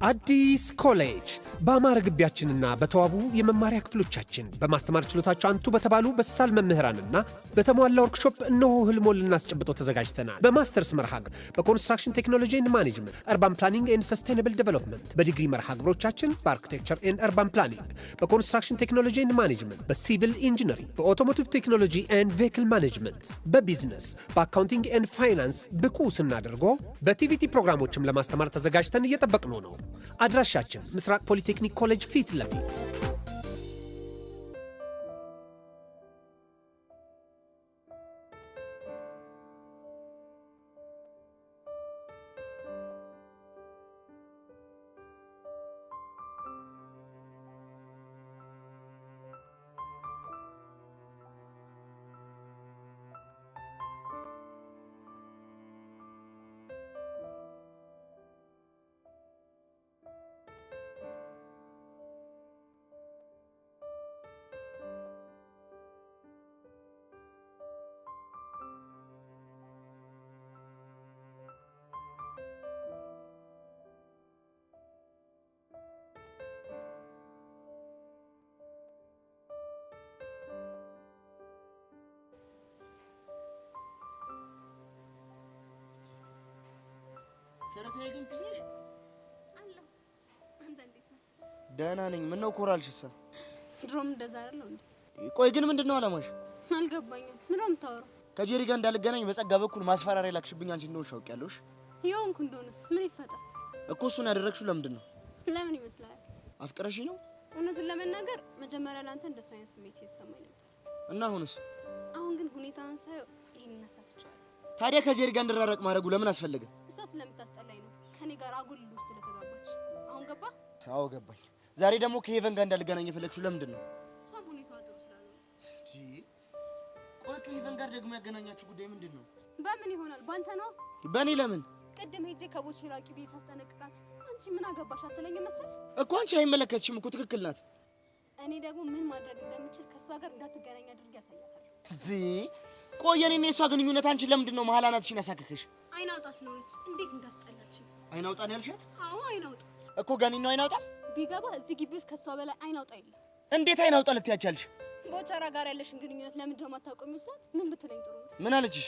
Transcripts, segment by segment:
አዲስ ኮሌጅ በአማረ ግቢያችንና በተዋቡ የመማሪያ ክፍሎቻችን በማስተማር ችሎታቸው አንቱ በተባሉ በሳል መምህራንና በተሟላ ወርክሾፕ እነሆ ህልሞን ልናስጨብጦ ተዘጋጅተናል። በማስተርስ መርሃ ግብር በኮንስትራክሽን ቴክኖሎጂ ኤንድ ማኔጅመንት፣ አርባን ፕላኒንግ ኤንድ ሰስቴይነብል ዴቨሎፕመንት፣ በዲግሪ መርሃ ግብሮቻችን በአርኪቴክቸር ኤንድ አርባን ፕላኒንግ፣ በኮንስትራክሽን ቴክኖሎጂ ኤንድ ማኔጅመንት፣ በሲቪል ኢንጂነሪንግ፣ በኦቶሞቲቭ ቴክኖሎጂ ኤንድ ቬሂክል ማኔጅመንት፣ በቢዝነስ፣ በአካውንቲንግ ኤንድ ፋይናንስ ብቁ ስናደርጎ በቲቪቲ ፕሮግራሞችም ለማስተማር ተዘጋጅተን እየጠበቅነው ነው። አድራሻችን ምስራቅ ፖሊቴክኒክ ኮሌጅ ፊት ለፊት። ተረታዬ ግን ቢዝነስ አለ አንተ እንዴት ነው? ደህና ነኝ። ምን ነው ኮራልሽሳ? ድሮም እንደዛ አይደለም እንዴ? ቆይ ግን ምንድነው አላማሽ? አልገባኝም። ምን ነው የምታወራው? ከጄሪ ጋር እንዳልገናኝ በጸጋ በኩል ማስፈራሪያ ላክሽብኝ አንቺ እንደሆንሽ አውቂያለሁሽ። የሆንኩ እንደሆነስ ምን ይፈጠር? እኮ እሱን ያደረግሽው ለምንድን ነው? ለምን ይመስላል? አፍቅረሽ ነው? እውነቱን ለመናገር መጀመሪያ ላንተ እንደሱ አይነት ስሜት እየተሰማኝ ነበር። እና አሁንስ? አሁን ግን ሁኔታውን ሳየው ይሄን እናሳትቻለሁ። ታዲያ ከጄሪ ጋር እንድራራቅ ማድረጉ ለምን አስፈለገ? እሷ ስለምታስጠላኝ ነው ከኔ ጋር አጉል ውስጥ ለተጋባች። አሁን ገባ? አዎ ገባኝ። ዛሬ ደግሞ ከሄቨን ጋር እንዳልገናኝ የፈለግሽው ለምንድን ነው? እሷ ሁኔታዋ ጥሩ ስላልሆነ። ቆይ ከሄቨን ጋር ደግሞ ያገናኛችሁ ጉዳይ ምንድን ነው? በምን ይሆናል? ባንተ ነው? በእኔ ለምን? ቅድም ሄጄ ከቦቼ ራቂ ብዬ ሳስጠነቅቃት አንቺ ምን አገባሽ አትለኝ መሰል? እኮ አንቺ አይመለከትሽም እኮ ትክክል ናት። እኔ ደግሞ ምን ማድረግ እንደምችል ከሷ ጋር እንዳትገናኝ አድርጌ ያሳያታለሁ። ቆይ የኔና የሷ ግንኙነት አንቺ ለምንድን ነው መሀል አናትሽን ያሳከከሽ? አይናውጣ ስለሆነች እንዴት እንዳስጠላች። አይናውጣ ነው ያልሻት? አዎ አይናውጣ እኮ ጋኒ ነው አይናውጣ። ቢገባ እዚህ ግቢ ውስጥ ከሷ በላይ አይናውጣ የለም። እንዴት አይናውጣ ልትያቻልሽ? ቦቻራ ጋር ያለሽን ግንኙነት ለምንድን ነው የማታውቀው ስላት ምን ብትለኝ ጥሩ ነው? ምን አለችሽ?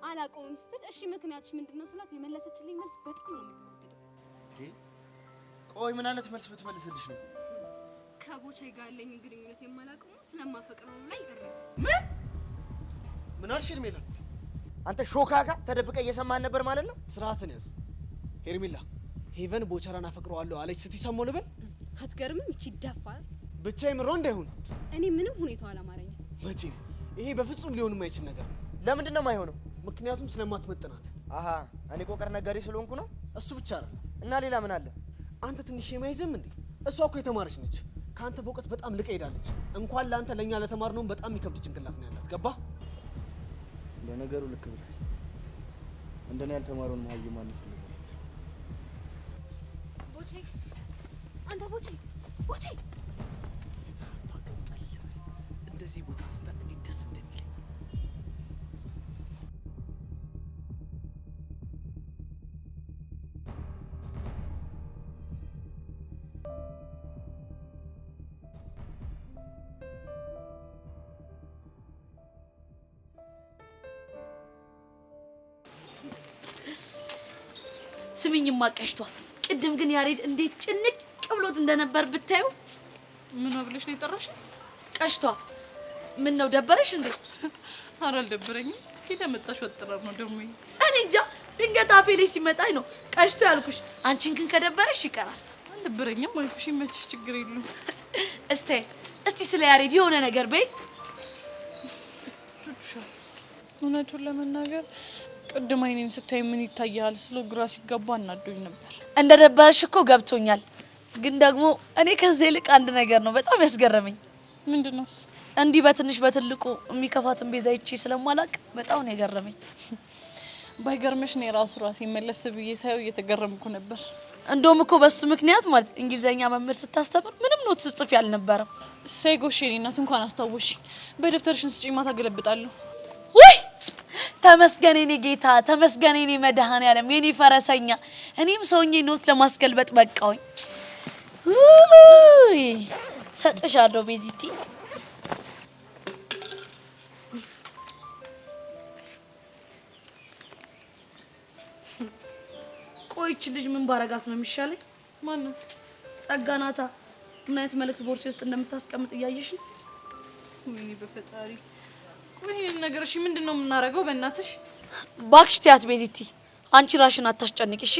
አላውቀውም ስትል እሺ ምክንያትሽ ምንድነው ስላት የመለሰችልኝ መልስ በጣም ነው የሚወደደው። ቆይ ምን አይነት መልስ ብትመልስልሽ ነው? ከቦቼ ጋር ያለኝ ግንኙነት የማላውቀው ስለማፈቅረው ላይ እረ ምን አልሽ ሄርሜላ? አንተ ሾካካ ተደብቀ እየሰማን ነበር ማለት ነው? ስርዓትን ያዝ ሄርሜላ። ሄቨን ቦቸራን አፈቅረዋለሁ አለች ስትይ ሰሞኑ ልበል? አትገርምም? እቺ ደፋር ብቻ ይምሮ እንዳይሆን እኔ ምንም ሁኔታው አላማረኝም። መቼም ይሄ በፍጹም ሊሆን የማይችል ነገር። ለምንድን ነው የማይሆነው? ምክንያቱም ስለማትመጥናት። አሃ እኔ ቆቀር ነጋዴ ስለሆንኩ ነው? እሱ ብቻ አይደለም እና ሌላ ምን አለ? አንተ ትንሽ የማይዘም እንዴ? እሷ እኮ የተማረች ነች። ካንተ በእውቀት በጣም ልቀ ሄዳለች። እንኳን ለአንተ ለኛ ለተማርነው በጣም የሚከብድ ጭንቅላት ነው ያላት። ገባ? ለነገሩ ልክ ብለህ እንደኔ ያልተማረውን ማይይ ማን ይፈልጋል? ቦቼ አንተ ቦቼ እንደዚህ ቦታ ስታ እንዴት ደስ እንደሚል ስሚኝማ ቀሽቷል። ቅድም ግን ያሬድ እንዴት ጭንቅ ብሎት እንደነበር ብታዩ። ምን ነው ብለሽ ነው የጠራሽ? ቀሽቷ ምን ነው ደበረሽ እንዴ? ኧረ አልደበረኝም። ሄደ መጣሽ ወጥራም ነው ደሞ። እኔ እንጃ ድንገት አፌ ላይ ሲመጣኝ ነው ቀሽቶ ያልኩሽ። አንቺን ግን ከደበረሽ ይቀራል። አልደበረኝም አልኩሽ። ይመችሽ፣ ችግር የለም። እስቲ ስለ ያሬድ የሆነ ነገር በይ። እውነቱን ለመናገር ቅድም አይኔን ስታይ ምን ይታያል ስለ ግራ ሲገባ እናዶኝ ነበር። እንደደበረሽ እኮ ገብቶኛል። ግን ደግሞ እኔ ከዚህ ልቅ አንድ ነገር ነው በጣም ያስገረመኝ። ምንድነው? እንዲህ በትንሽ በትልቁ የሚከፋትን ቤዛ ይቺ ስለማላቅ በጣም ነው የገረመኝ። ባይገርምሽ ነው ራሴ መለስ ብዬ ሳይው እየተገረምኩ ነበር። እንደውም እኮ በሱ ምክንያት ማለት እንግሊዘኛ መምህር ስታስተምር ምንም ኖት ጽፍ ያልነበረም። ሳይጎሽ እናት እንኳን አስታውሽ። በደብተርሽን ስጪ ማታ ገለብጣለሁ። ወይ ተመስገን የኔ ጌታ፣ ተመስገን የኔ መድኃኔዓለም፣ የኔ ፈረሰኛ። እኔም ሰውኜ ኖት ለማስገልበጥ በቃውኝ። ሰጥሻለሁ ቤዚቲ። ቆይች ልጅ ምን ባረጋት ነው የሚሻለኝ? ማን ነው? ጸጋ ናታ። ምን አይነት መልእክት ቦርሴ ውስጥ እንደምታስቀምጥ እያየሽ ነው? ወይኔ በፈጣሪ። ቆይ ይሄን ነገር እሺ ምንድነው የምናረገው? በእናትሽ ባክሽ ትያት ቤዚቲ፣ አንቺ ራሽን አታስጨንቂ እሺ?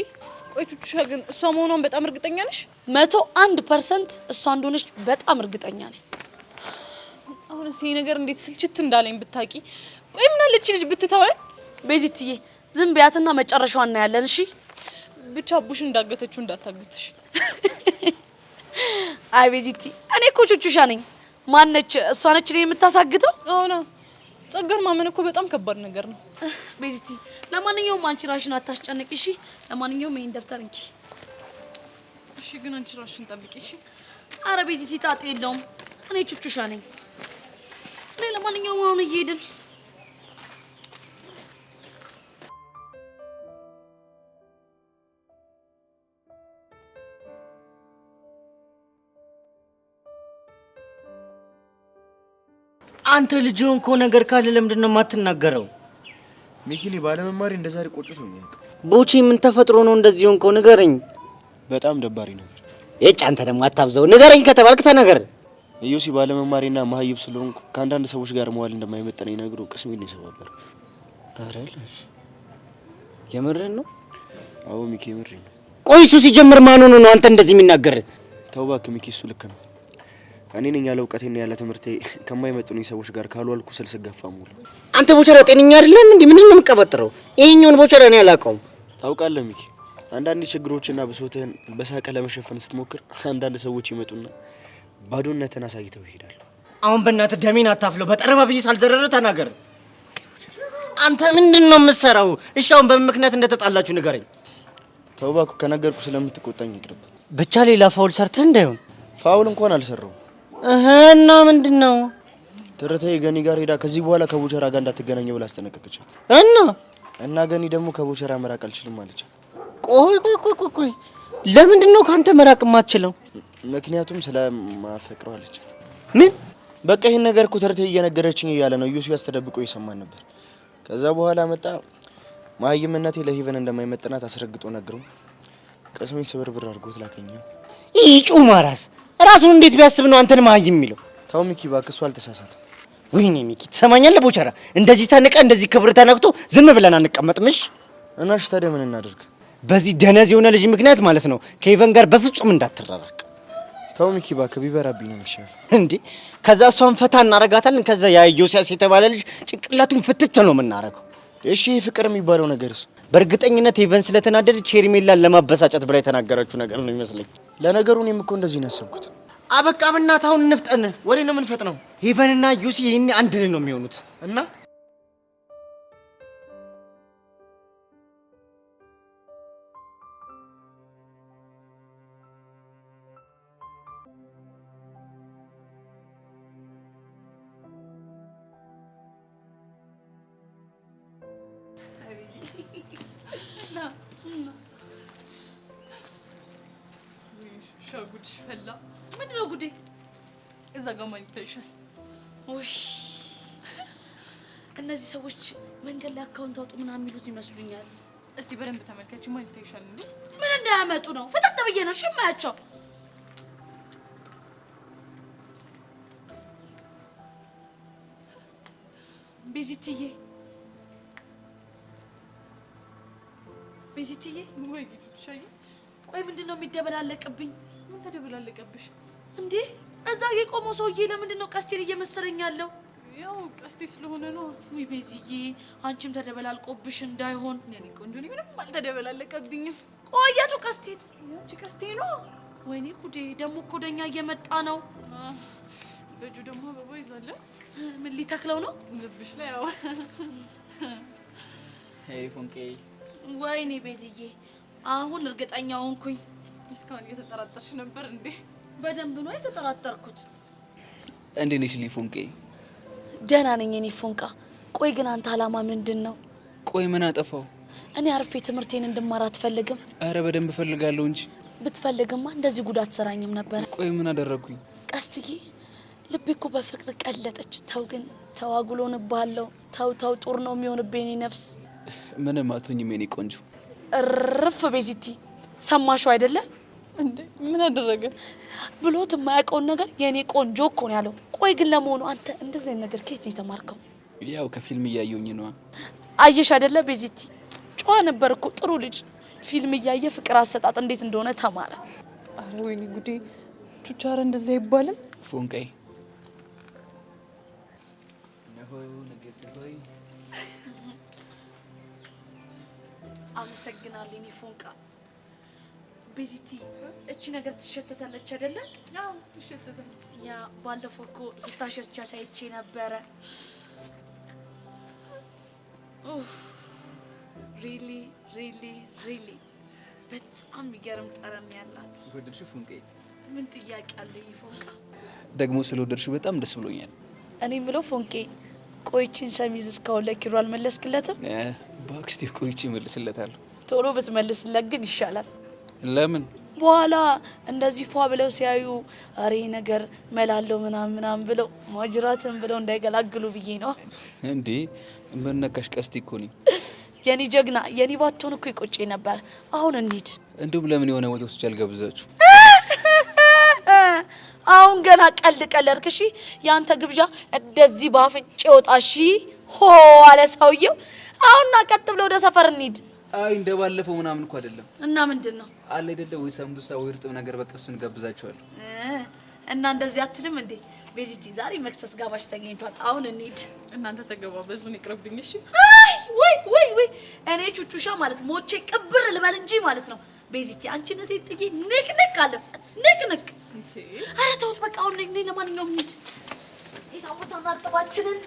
ቆይ ቹቹሻ ግን እሷ መሆኗን በጣም እርግጠኛ ነሽ? 101% እሷ እንደሆነች በጣም እርግጠኛ ነኝ። አሁን ይሄ ነገር እንዴት ስልችት እንዳለኝ ብታቂ። ቆይ ምን አለች ልጅ ብትተወን? ቤዚቲዬ ዝም ቢያትና መጨረሻዋን እናያለን እሺ? ብቻ ቡሽ እንዳገተችው እንዳታገትሽ። አይ ቤዚቲ፣ እኔ እኮ ቹቹሻ ነኝ። ማነች እሷ? ነች እኔ የምታሳግተው? አሁን ጸጋን ማመን እኮ በጣም ከባድ ነገር ነው ቤዚቲ። ለማንኛውም አንቺ ራሽን አታስጨንቂ እሺ? ለማንኛውም ይሄን ደብተር እንኪ እሺ? ግን አንቺ ራሽን ጠብቂ እሺ? አረ ቤዚቲ ጣጣ የለውም፣ እኔ ቹቹሻ ነኝ። ለማንኛውም አሁን እየሄድን አንተ ልጅ ሆንኮ ነገር ካለ ለምንድን ነው የማትናገረው? ሚኪኒ ባለመማሪ እንደዛሬ ቆጭቶኛል። ቦቼ ምን ተፈጥሮ ነው እንደዚህ ሆንኮ? ንገረኝ። በጣም ደባሪ ነገር። እጭ አንተ ደግሞ አታብዘው። ንገረኝ ከተባልክ ተናገር። ኢዮሲ ባለመማሪና ማህይብ ስለሆንኩ ከአንዳንድ ሰዎች ጋር መዋል እንደማይመጣኝ ነግሮ ቅስሜን ይሰባበር። አረ ልጅ የምርህን ነው? አዎ ሚኪ የምሬን ነው። ቆይ እሱ ሲጀምር ማን ሆኖ ነው አንተ እንደዚህ የሚናገር? ተው እባክህ ሚኪ፣ እሱ ልክ ነው። እኔ ነኝ ያለ እውቀቴና ያለ ትምህርቴ ከማይመጡኝ ሰዎች ጋር ካልዋልኩ ስልስገፋ ሙሉ። አንተ ቦቸራ ጤነኛ አይደለም እንዴ? ምን ነው የምትቀበጥረው? ይሄኛውን ቦቸራ እኔ አላውቀውም። ታውቃለህ ሚኪ፣ አንዳንድ ችግሮችና ብሶትህን በሳቀ ለመሸፈን ስትሞክር አንዳንድ ሰዎች ይመጡና ባዶነትን አሳይተው ይሄዳሉ። አሁን በእናትህ ደሜን አታፍለው። በጠረባ ብዬ ሳልዘረረ ተናገር። አንተ ምንድነው የምትሰራው? እሺ አሁን በምን ምክንያት እንደተጣላችሁ ንገረኝ። ተው እባክህ፣ ከነገርኩ ስለምትቆጣኝ ይቅርብ። ብቻ ሌላ ፋውል ሰርተህ እንዳይሆን። ፋውል እንኳን አልሰራው። እና ምንድነው? ትርታዬ ገኒ ጋር ሄዳ ከዚህ በኋላ ከቦቸራ ጋር እንዳትገናኝ ብላ አስጠነቀቀቻት። እና ገኒ ደግሞ ከቦቸራ መራቅ አልችልም አለቻት። ቆይ ለምንድን ነው ካንተ መራቅ የማትችለው? ምክንያቱም ስለማፈቅረው አለቻት። ምን? በቃ ይሄን ነገር እኮ ትርታዬ እየነገረችኝ እያለ ነው ኢዮሲ ያስተደብቆ ይሰማን ነበር። ከዛ በኋላ መጣ ማህይምነቴ ለሄቨን እንደማይመጥናት አስረግጦ ነግረው ቅስሜን ስብርብር አድርጎት ላከኝ። ይጩ ማራስ ራሱን እንዴት ቢያስብ ነው አንተን ማህይም የሚለው? ተው ሚኪ እባክህ፣ እሱ አልተሳሳተም። ወይኔ ሚኪ ትሰማኛለህ? ቦቸራ እንደዚህ ተንቀ እንደዚህ ክብር ተነክቶ ዝም ብለን አንቀመጥምሽ። እና እሺ ታዲያ ምን እናድርግ? በዚህ ደነዝ የሆነ ልጅ ምክንያት ማለት ነው ከሄቨን ጋር በፍጹም እንዳትራራቅ። ተው ሚኪ እባክህ፣ ቢበራብኝ ነው የሚሻለው። እንዴ ከዛ እሷን ፈታ እናረጋታለን። ከዛ ያ ዮሲያስ የተባለ ልጅ ጭንቅላቱን ፍትት ነው የምናረገው። እሺ ፍቅር የሚባለው ነገርስ? በእርግጠኝነት ሄቨን ስለተናደደች ሄርሜላን ለማበሳጨት ብላ የተናገረችው ነገር ነው ይመስለኝ። ለነገሩ እኔም እኮ እንደዚህ ነው ያሰብኩት። አበቃ በእናትህ አሁን እንፍጠን። ወዴት ነው የምንፈጥነው? ሄቨንና ዩሲ ይሄኔ አንድ ነው የሚሆኑት እና ሻጉድ ፈላ። ምንድነው ጉዴ? እዛ ጋር ማን ይታይሻል? ውይ እነዚህ ሰዎች መንገድ ላይ አካውንት አውጡ ምናምን የሚሉት ይመስሉኛል። እስቲ በደንብ ተመልከቺ። ማን ይታይሻል እንዴ? ምን እንዳያመጡ ነው? ፍጥጥ ብዬ ነው እሺ የማያቸው። ቤዚትዬ ወይ ጌታዬ፣ ቆይ ምንድነው የሚደበላለቅብኝ? ምን ተደበላለቀብሽ እንዴ? እዛ የቆመው ሰውዬ ለምንድን ነው ቀስቴን እየመሰለኝ ያለው? ያው ቀስቴ ስለሆነ ነው። ወይ ቤዚዬ፣ አንቺም ተደበላልቆብሽ እንዳይሆን። የኔ ቆንጆ፣ እኔ ምንም አልተደበላለቀብኝም። ቆየቱ ቀስቴ ነው። ያቺ ቀስቴ ነው። ወይኔ ጉዴ፣ ደግሞ እኮ ወደኛ እየመጣ ነው። በእጁ ደግሞ አበባ ይዟል። ምን ሊተክለው ነው? ልብሽ ላይ ያው ሄይ ፎንቄ። ወይኔ ቤዚዬ፣ አሁን እርግጠኛ ሆንኩኝ። እስካሁን እየተጠራጠርሽ ነበር እንዴ? በደንብ ነው የተጠራጠርኩት። እንዴት ነሽ ፎንቄ? ደህና ነኝ የኔ ፎንቃ። ቆይ ግን አንተ አላማ ምንድን ነው? ቆይ ምን አጠፋው? እኔ አርፌ ትምህርቴን እንድማር አትፈልግም? አረ በደንብ ፈልጋለሁ እንጂ። ብትፈልግማ እንደዚህ ጉዳት ሰራኝም ነበር። ቆይ ምን አደረኩኝ? ቀስትዬ ልቤ እኮ በፍቅር ቀለጠች። ተው ግን ተዋጉሎንባለው። ተው ጦር ነው የሚሆንብኝ ነፍስ። ምንም አትሆኝም የኔ ቆንጆ። እርፍ ቤዚቲ ሰማሽው አይደለ እንዴ? ምን አደረገ ብሎት የማያውቀውን ነገር የኔ ቆንጆ እኮ ነው ያለው። ቆይ ግን ለመሆኑ አንተ እንደዚህ አይነት ነገር ከየት ነው የተማርከው? ያው ከፊልም እያየሁኝ ነው። አየሽ አይደለ ቤዚቲ ጨዋ ነበር እኮ ጥሩ ልጅ። ፊልም እያየ ፍቅር አሰጣጥ እንዴት እንደሆነ ተማረ። አረ ወይኔ ጉዴ! ቹቻራ እንደዛ ይባላል? ፎንቃይ አመሰግናለሁ የኔ ፎንቃ። ቤዚቲ እቺ ነገር ትሸተታለች አይደለ? አዎ ትሸተታለች። ያ ባለፈው እኮ ስታሸቻ ሳይቼ ነበረ። ሪሊ በጣም የሚገርም ጠረን ያላት። ወደድሽ ፎንቃይ? ምን ጥያቄ አለኝ ፎንቃ? ደግሞ ስለወደድሽ በጣም ደስ ብሎኛል። እኔ ምለው ፎንቄ ቆይቺን ሸሚዝ እስካሁን ለኪሮ አልመለስክለትም? ባክስቲ ቆይቺ እመልስለታለሁ። ቶሎ ብትመልስለት ግን ይሻላል። ለምን? በኋላ እንደዚህ ፏ ብለው ሲያዩ አሬ ነገር መላለው ምናምን ብለው ማጅራትን ብለው እንዳይገላግሉ ብዬ ነው። እንዴ መነካሽ? ቀስቲ እኮ ነኝ የኔ ጀግና። የኔ ባትሆን እኮ ይቆጭ ነበር። አሁን እንሂድ። እንዲሁም ለምን የሆነ ወጥ ውስጥ ያልጋብዛችሁ? አሁን ገና ቀልድክ እሺ? ያንተ ግብዣ እንደዚህ ባፍንጭ ወጣሽ ሆ አለ ሰውየው። አሁንና ቀጥ ብለው ወደ ሰፈር እንሂድ። አይ እንደባለፈው ምናምን እኮ አይደለም። እና ምንድነው? አለ አይደለ ወይ ሳምቡሳ ወይ እርጥብ ነገር በቃ እሱን ጋብዛቸዋለሁ። እና እንደዚህ አትልም እንዴ? ቤዚቲ ዛሬ መክሰስ ጋባሽ ተገኝቷል። አሁን እንሂድ። እናንተ ተገባበዙን ይቅርብኝ እሺ? አይ ወይ እኔ ቹቹሻ ማለት ሞቼ ቅብር ልበል እንጂ ማለት ነው። ቤዚቲ አንቺ ነቴ ጥቂ ንቅንቅ አለ ንቅንቅ። አረ ተውት በቃ አሁን ነኝ። ለማንኛውም እንሂድ። ኢሳሙሳ ማጥባችንን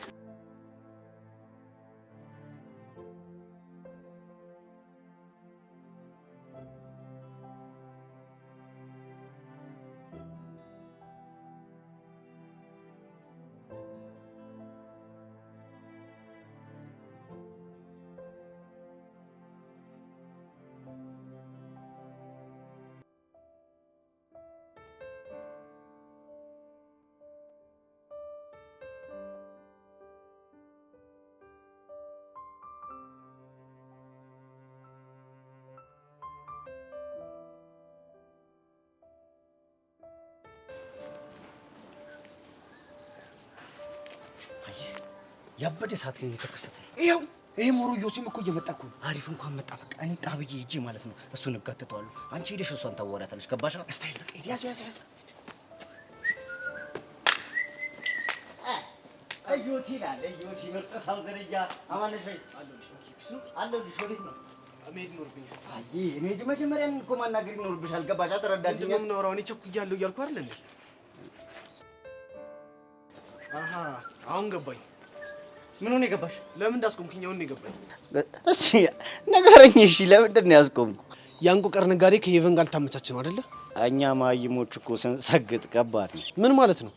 ያበደ ሰዓት ላይ የተከሰተ ይሄው ይሄ ሞሮ ዮሲም እኮ እየመጣኩ ነው። አሪፍ እንኳን መጣ። በቃ እኔ ጣብዬ ሂጂ ማለት ነው። እሱን እጋተተዋለሁ። አንቺ ሄደሽ እሷን ታወራታለሽ። ገባሽ? ስታይል በቃ ያዝ። ዮሲ ይላል። ዮሲ ምርጥ ሰው ዝርያ አማነሽ አለሁልሽ። ወዴት ነው? መሄድ ይኖርብኛል። አይ እኔ መጀመሪያ እኮ ማናገር ይኖርብሻል። ገባሽ? ተረዳኝ። ምንም ነው እኔ ቸኩያለሁ እያልኩ አይደል እንዴ? አሃ አሁን ገባኝ። ምን ሆነ የገባሽ? ለምን እንዳስቆምኩኝ አሁን ነው የገባኝ። እሺ ንገረኝ። እሺ ለምንድን ነው ያስቆምኩ? ያን ቁጥር ነጋዴ ከሄቨን ጋር ልታመቻች ነው አይደለ? እኛ ማይሞች እኮ ስንሰግጥ ከባድ ነው። ምን ማለት ነው?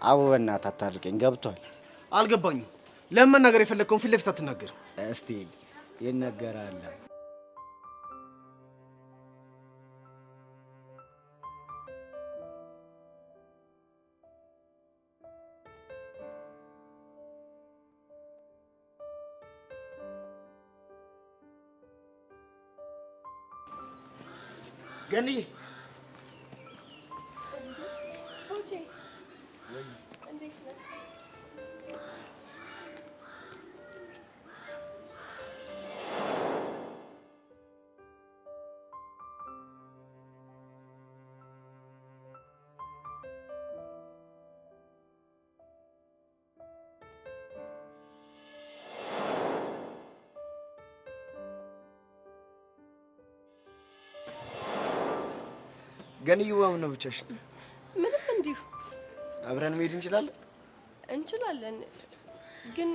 አቦ በእናትህ አታልቀኝ። ገብቷል? አልገባኝም። ለምን መናገር የፈለግከውን ፊት ለፊት አትናገር? እስቲ ይነገራል። ገኒ ገኒዋ ምን ነው ብቻሽ? ምንም እንዲሁ አብረን መሄድ እንችላለን? እንችላለን። ግን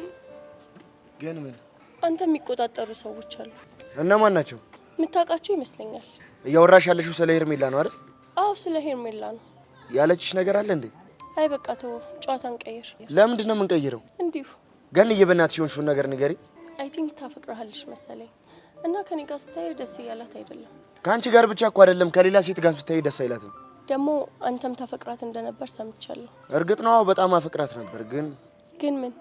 ምን? አንተ የሚቆጣጠሩ ሰዎች አሉ። እነማን ናቸው? የምታውቃቸው ይመስለኛል። እያወራሽ ያለሽው ስለ ሄርሜላ ነው አይደል? አዎ ስለ ሄርሜላ ነው። ያለችሽ ነገር አለ እንዴ? አይ በቃ ተው፣ ጨዋታን ቀይር። ለምንድን ነው የምንቀይረው? እንዲሁ ገኒዬ በእናትሽ የሆንሽውን ነገር ንገሪ። አይ ቲንክ ታፈቅራለች መሰለኝ እና ከኔ ጋር ስታይ ደስ እያላት አይደለም። ከአንቺ ጋር ብቻ እኮ አይደለም ከሌላ ሴት ጋር ስታይ ደስ አይላትም። ደግሞ አንተም ታፈቅራት እንደነበር ሰምቻለሁ። እርግጥ ነው በጣም አፈቅራት ነበር ግን ምን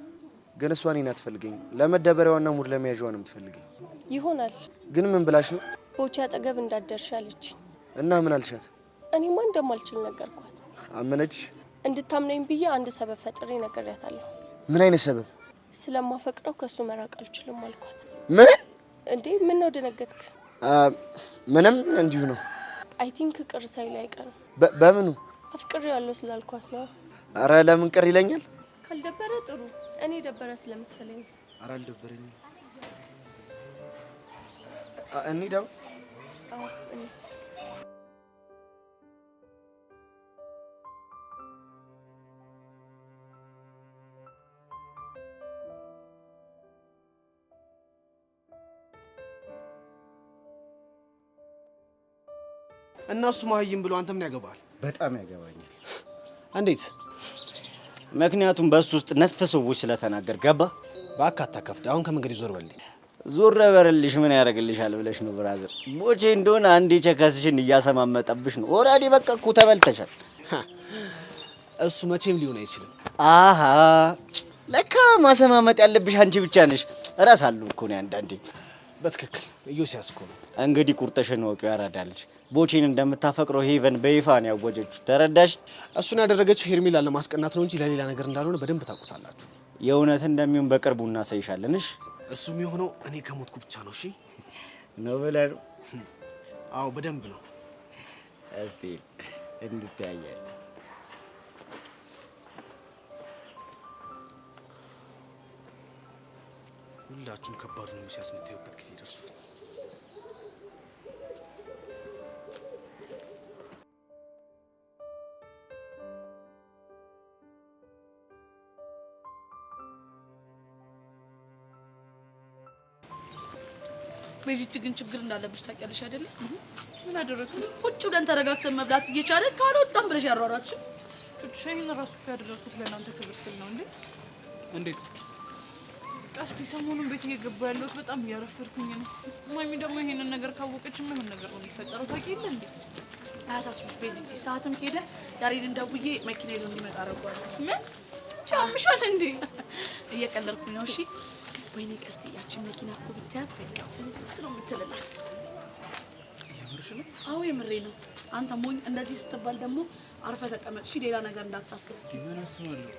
ግን እሷ እኔን አትፈልገኝ። ለመደበሪያውና ሙድ ለመያዣው ነው የምትፈልገኝ። ይሆናል። ግን ምን ብላሽ ነው? ቦቼ አጠገብ እንዳደርሽ አለች። እና ምን አልሻት? እኔማ እንደማልችል ነገርኳት። አመነች? እንድታምነኝ ብዬ አንድ ሰበብ ፈጥሬ ነገርያታለሁ። ምን አይነት ሰበብ? ስለማፈቅረው ከሱ መራቅ አልችልም አልኳት። ምን እንዴ ምን ነው ደነገጥክ? ምንም እንዲሁ ነው። አይ ቲንክ ቅር ሳይል አይቀርም። በምኑ? አፍቅሬያለሁ ስላልኳት ነው። አረ ለምን ቅር ይለኛል? ካልደበረ ጥሩ። እኔ ደበረ ስለመሰለኝ። አረ አልደበረኝም። እንሂዳው። እንሂድ። እና እሱ ማህይም ብሎ አንተ ምን ያገባል? በጣም ያገባኛል። እንዴት? ምክንያቱም በሱ ውስጥ ነፍ ሰዎች ስለተናገር ገባ። በአካታ ከፍድ አሁን ከመንገድ ዞር በልልኝ። ዞር በረልሽ ምን ያደርግልሻል ብለሽ ነው ብራዘር። ቦቼ እንደሆነ አንዴ ቸከስሽን እያሰማመጠብሽ ነው። ኦልሬዲ በቃ እኮ ተበልተሻል። እሱ መቼም ሊሆን አይችልም። አሃ ለካ ማሰማመጥ ያለብሽ አንቺ ብቻ ነሽ። እራሳለሁ እኮ ነው አንዳንዴ። በትክክል ኢዮስያስ እኮ ነው። እንግዲህ ቁርጠሽን ወቂው ያራዳልሽ። ቦቼን እንደምታፈቅረው ሄቨን በይፋ ነው ያወጀችው። ተረዳሽ? እሱን ያደረገችው ሄርሜላን ለማስቀናት ነው እንጂ ለሌላ ነገር እንዳልሆነ በደንብ ታውቁታላችሁ። የእውነት እንደሚሆን በቅርቡ እናሳይሻለን። እሺ? እሱ የሚሆነው እኔ ከሞትኩ ብቻ ነው። እሺ ነው ብለህ ነው? አዎ በደንብ ነው። እስቲ እንድታያለን። ሁላችሁም ከባዱን ኢዮስያስ የምታዩበት ጊዜ ደርሷል። በዚህ ግን ችግር እንዳለብሽ ታውቂያለሽ አይደለ? ምን አደረግኩ? ቁጭ ብለን ተረጋግተን መብላት እየቻለ ካልወጣም ብለሽ ያሯሯችሁ። ሻይን ራሱ ያደረኩት ለእናንተ ክብር ስል ነው እንዴ? እንዴት? ቀስቲ ሰሞኑን ቤት እየገባ ያለሁት በጣም እያረፈድኩኝ ነው። ማሚ ደግሞ ይሄንን ነገር ካወቀች ምን ነገር ነው የሚፈጠረው ታውቂ የለ እንዴ? አያሳስብሽ ቤዚቲ፣ ሰዓትም ከሄደ ያሬድን ደውዬ መኪና ይዞ እንዲመጣ አደርገዋለሁ። ምን ቻምሻል እንዴ? እየቀለድኩኝ ነው። እሺ ወይኔ ቀስቲ፣ ያቺን መኪና እኮ ብታያት በቃ ፍስስ ነው የምትልላት። የምርሽ ነው? አዎ የምሬ ነው። አንተ ሞኝ፣ እንደዚህ ስትባል ደግሞ አርፈ ተቀመጥ። እሺ ሌላ ነገር እንዳታስብ። ምን አስባለሁ?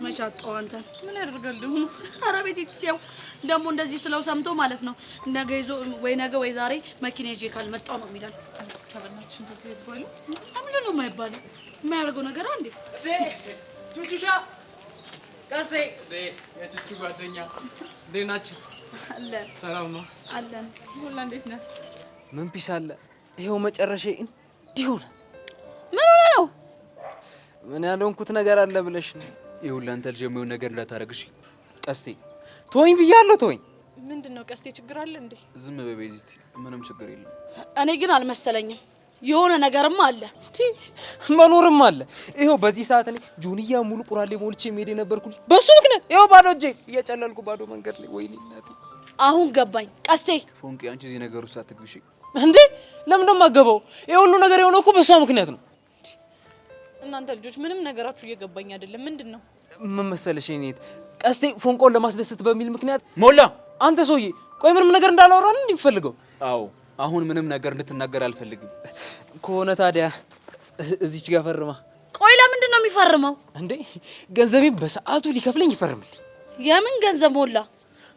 መቻጣው አንተ ምን ያደርጋል ደግሞ? ኧረ ቤቲቲው ደግሞ እንደዚህ ስለው ሰምቶ ማለት ነው ነገ ይዞ ነገ ወይ ዛሬ መኪና ይዤ ካልመጣው ነው የሚላል። ተበናትሽ እንደዚህ ይባሉ? ምንድን ነው የማይባለው? የማያደርገው ነገር አንዴ ቹቹሻ ቀስቴ የቹቹ ጓደኛ እንዴት ናችሁ? አለን ሰላም ነው አለን። ሁላ እንዴት ነህ? ምን ፒስ አለ? ይሄው መጨረሻ እንዲህ ሆነ። ምን ሆነ ነው? ምን ያልሆንኩት ነገር አለ ብለሽ ነው? ይኸውልህ አንተ ልጅ የሚሆን ነገር እንዳታረግሽ ቀስቴ። ተወኝ ብያለሁ፣ ተወኝ። ምንድነው ቀስቴ? ችግር አለ እንዴ? ዝም በቤዚቲ፣ ምንም ችግር የለም። እኔ ግን አልመሰለኝም። የሆነ ነገርም አለ፣ መኖርም አለ። ይኸው በዚህ ሰዓት እኔ ጆንያ ሙሉ ቁራሌ ሞልቼ መሄድ የነበርኩ በሱ ምክንያት ይኸው ባዶ እጄ እየጨለልኩ ባዶ መንገድ ላይ። ወይኔ እናቴ፣ አሁን ገባኝ። ቀስቴ ፎንቄ፣ አንቺ እዚህ ነገር ውስጥ አትግቢሽ እንዴ። ለምን እንደማገባው ይሄ ሁሉ ነገር የሆነው እኮ በሷ ምክንያት ነው። እናንተ ልጆች ምንም ነገራችሁ እየገባኝ አይደለም። ምንድነው? ምን መሰለሽ እኔት ቀስቴ ፎንቆን ለማስደሰት በሚል ምክንያት ሞላ። አንተ ሰውዬ ቆይ ምንም ነገር እንዳላወራን እንዲፈልገው። አዎ አሁን ምንም ነገር እንድትናገር አልፈልግም። ከሆነ ታዲያ እዚች ጋር ፈርማ። ቆይ ለምንድን ነው የሚፈርመው እንዴ? ገንዘቤን በሰዓቱ ሊከፍለኝ ይፈርምልኝ። የምን ገንዘብ ሞላ?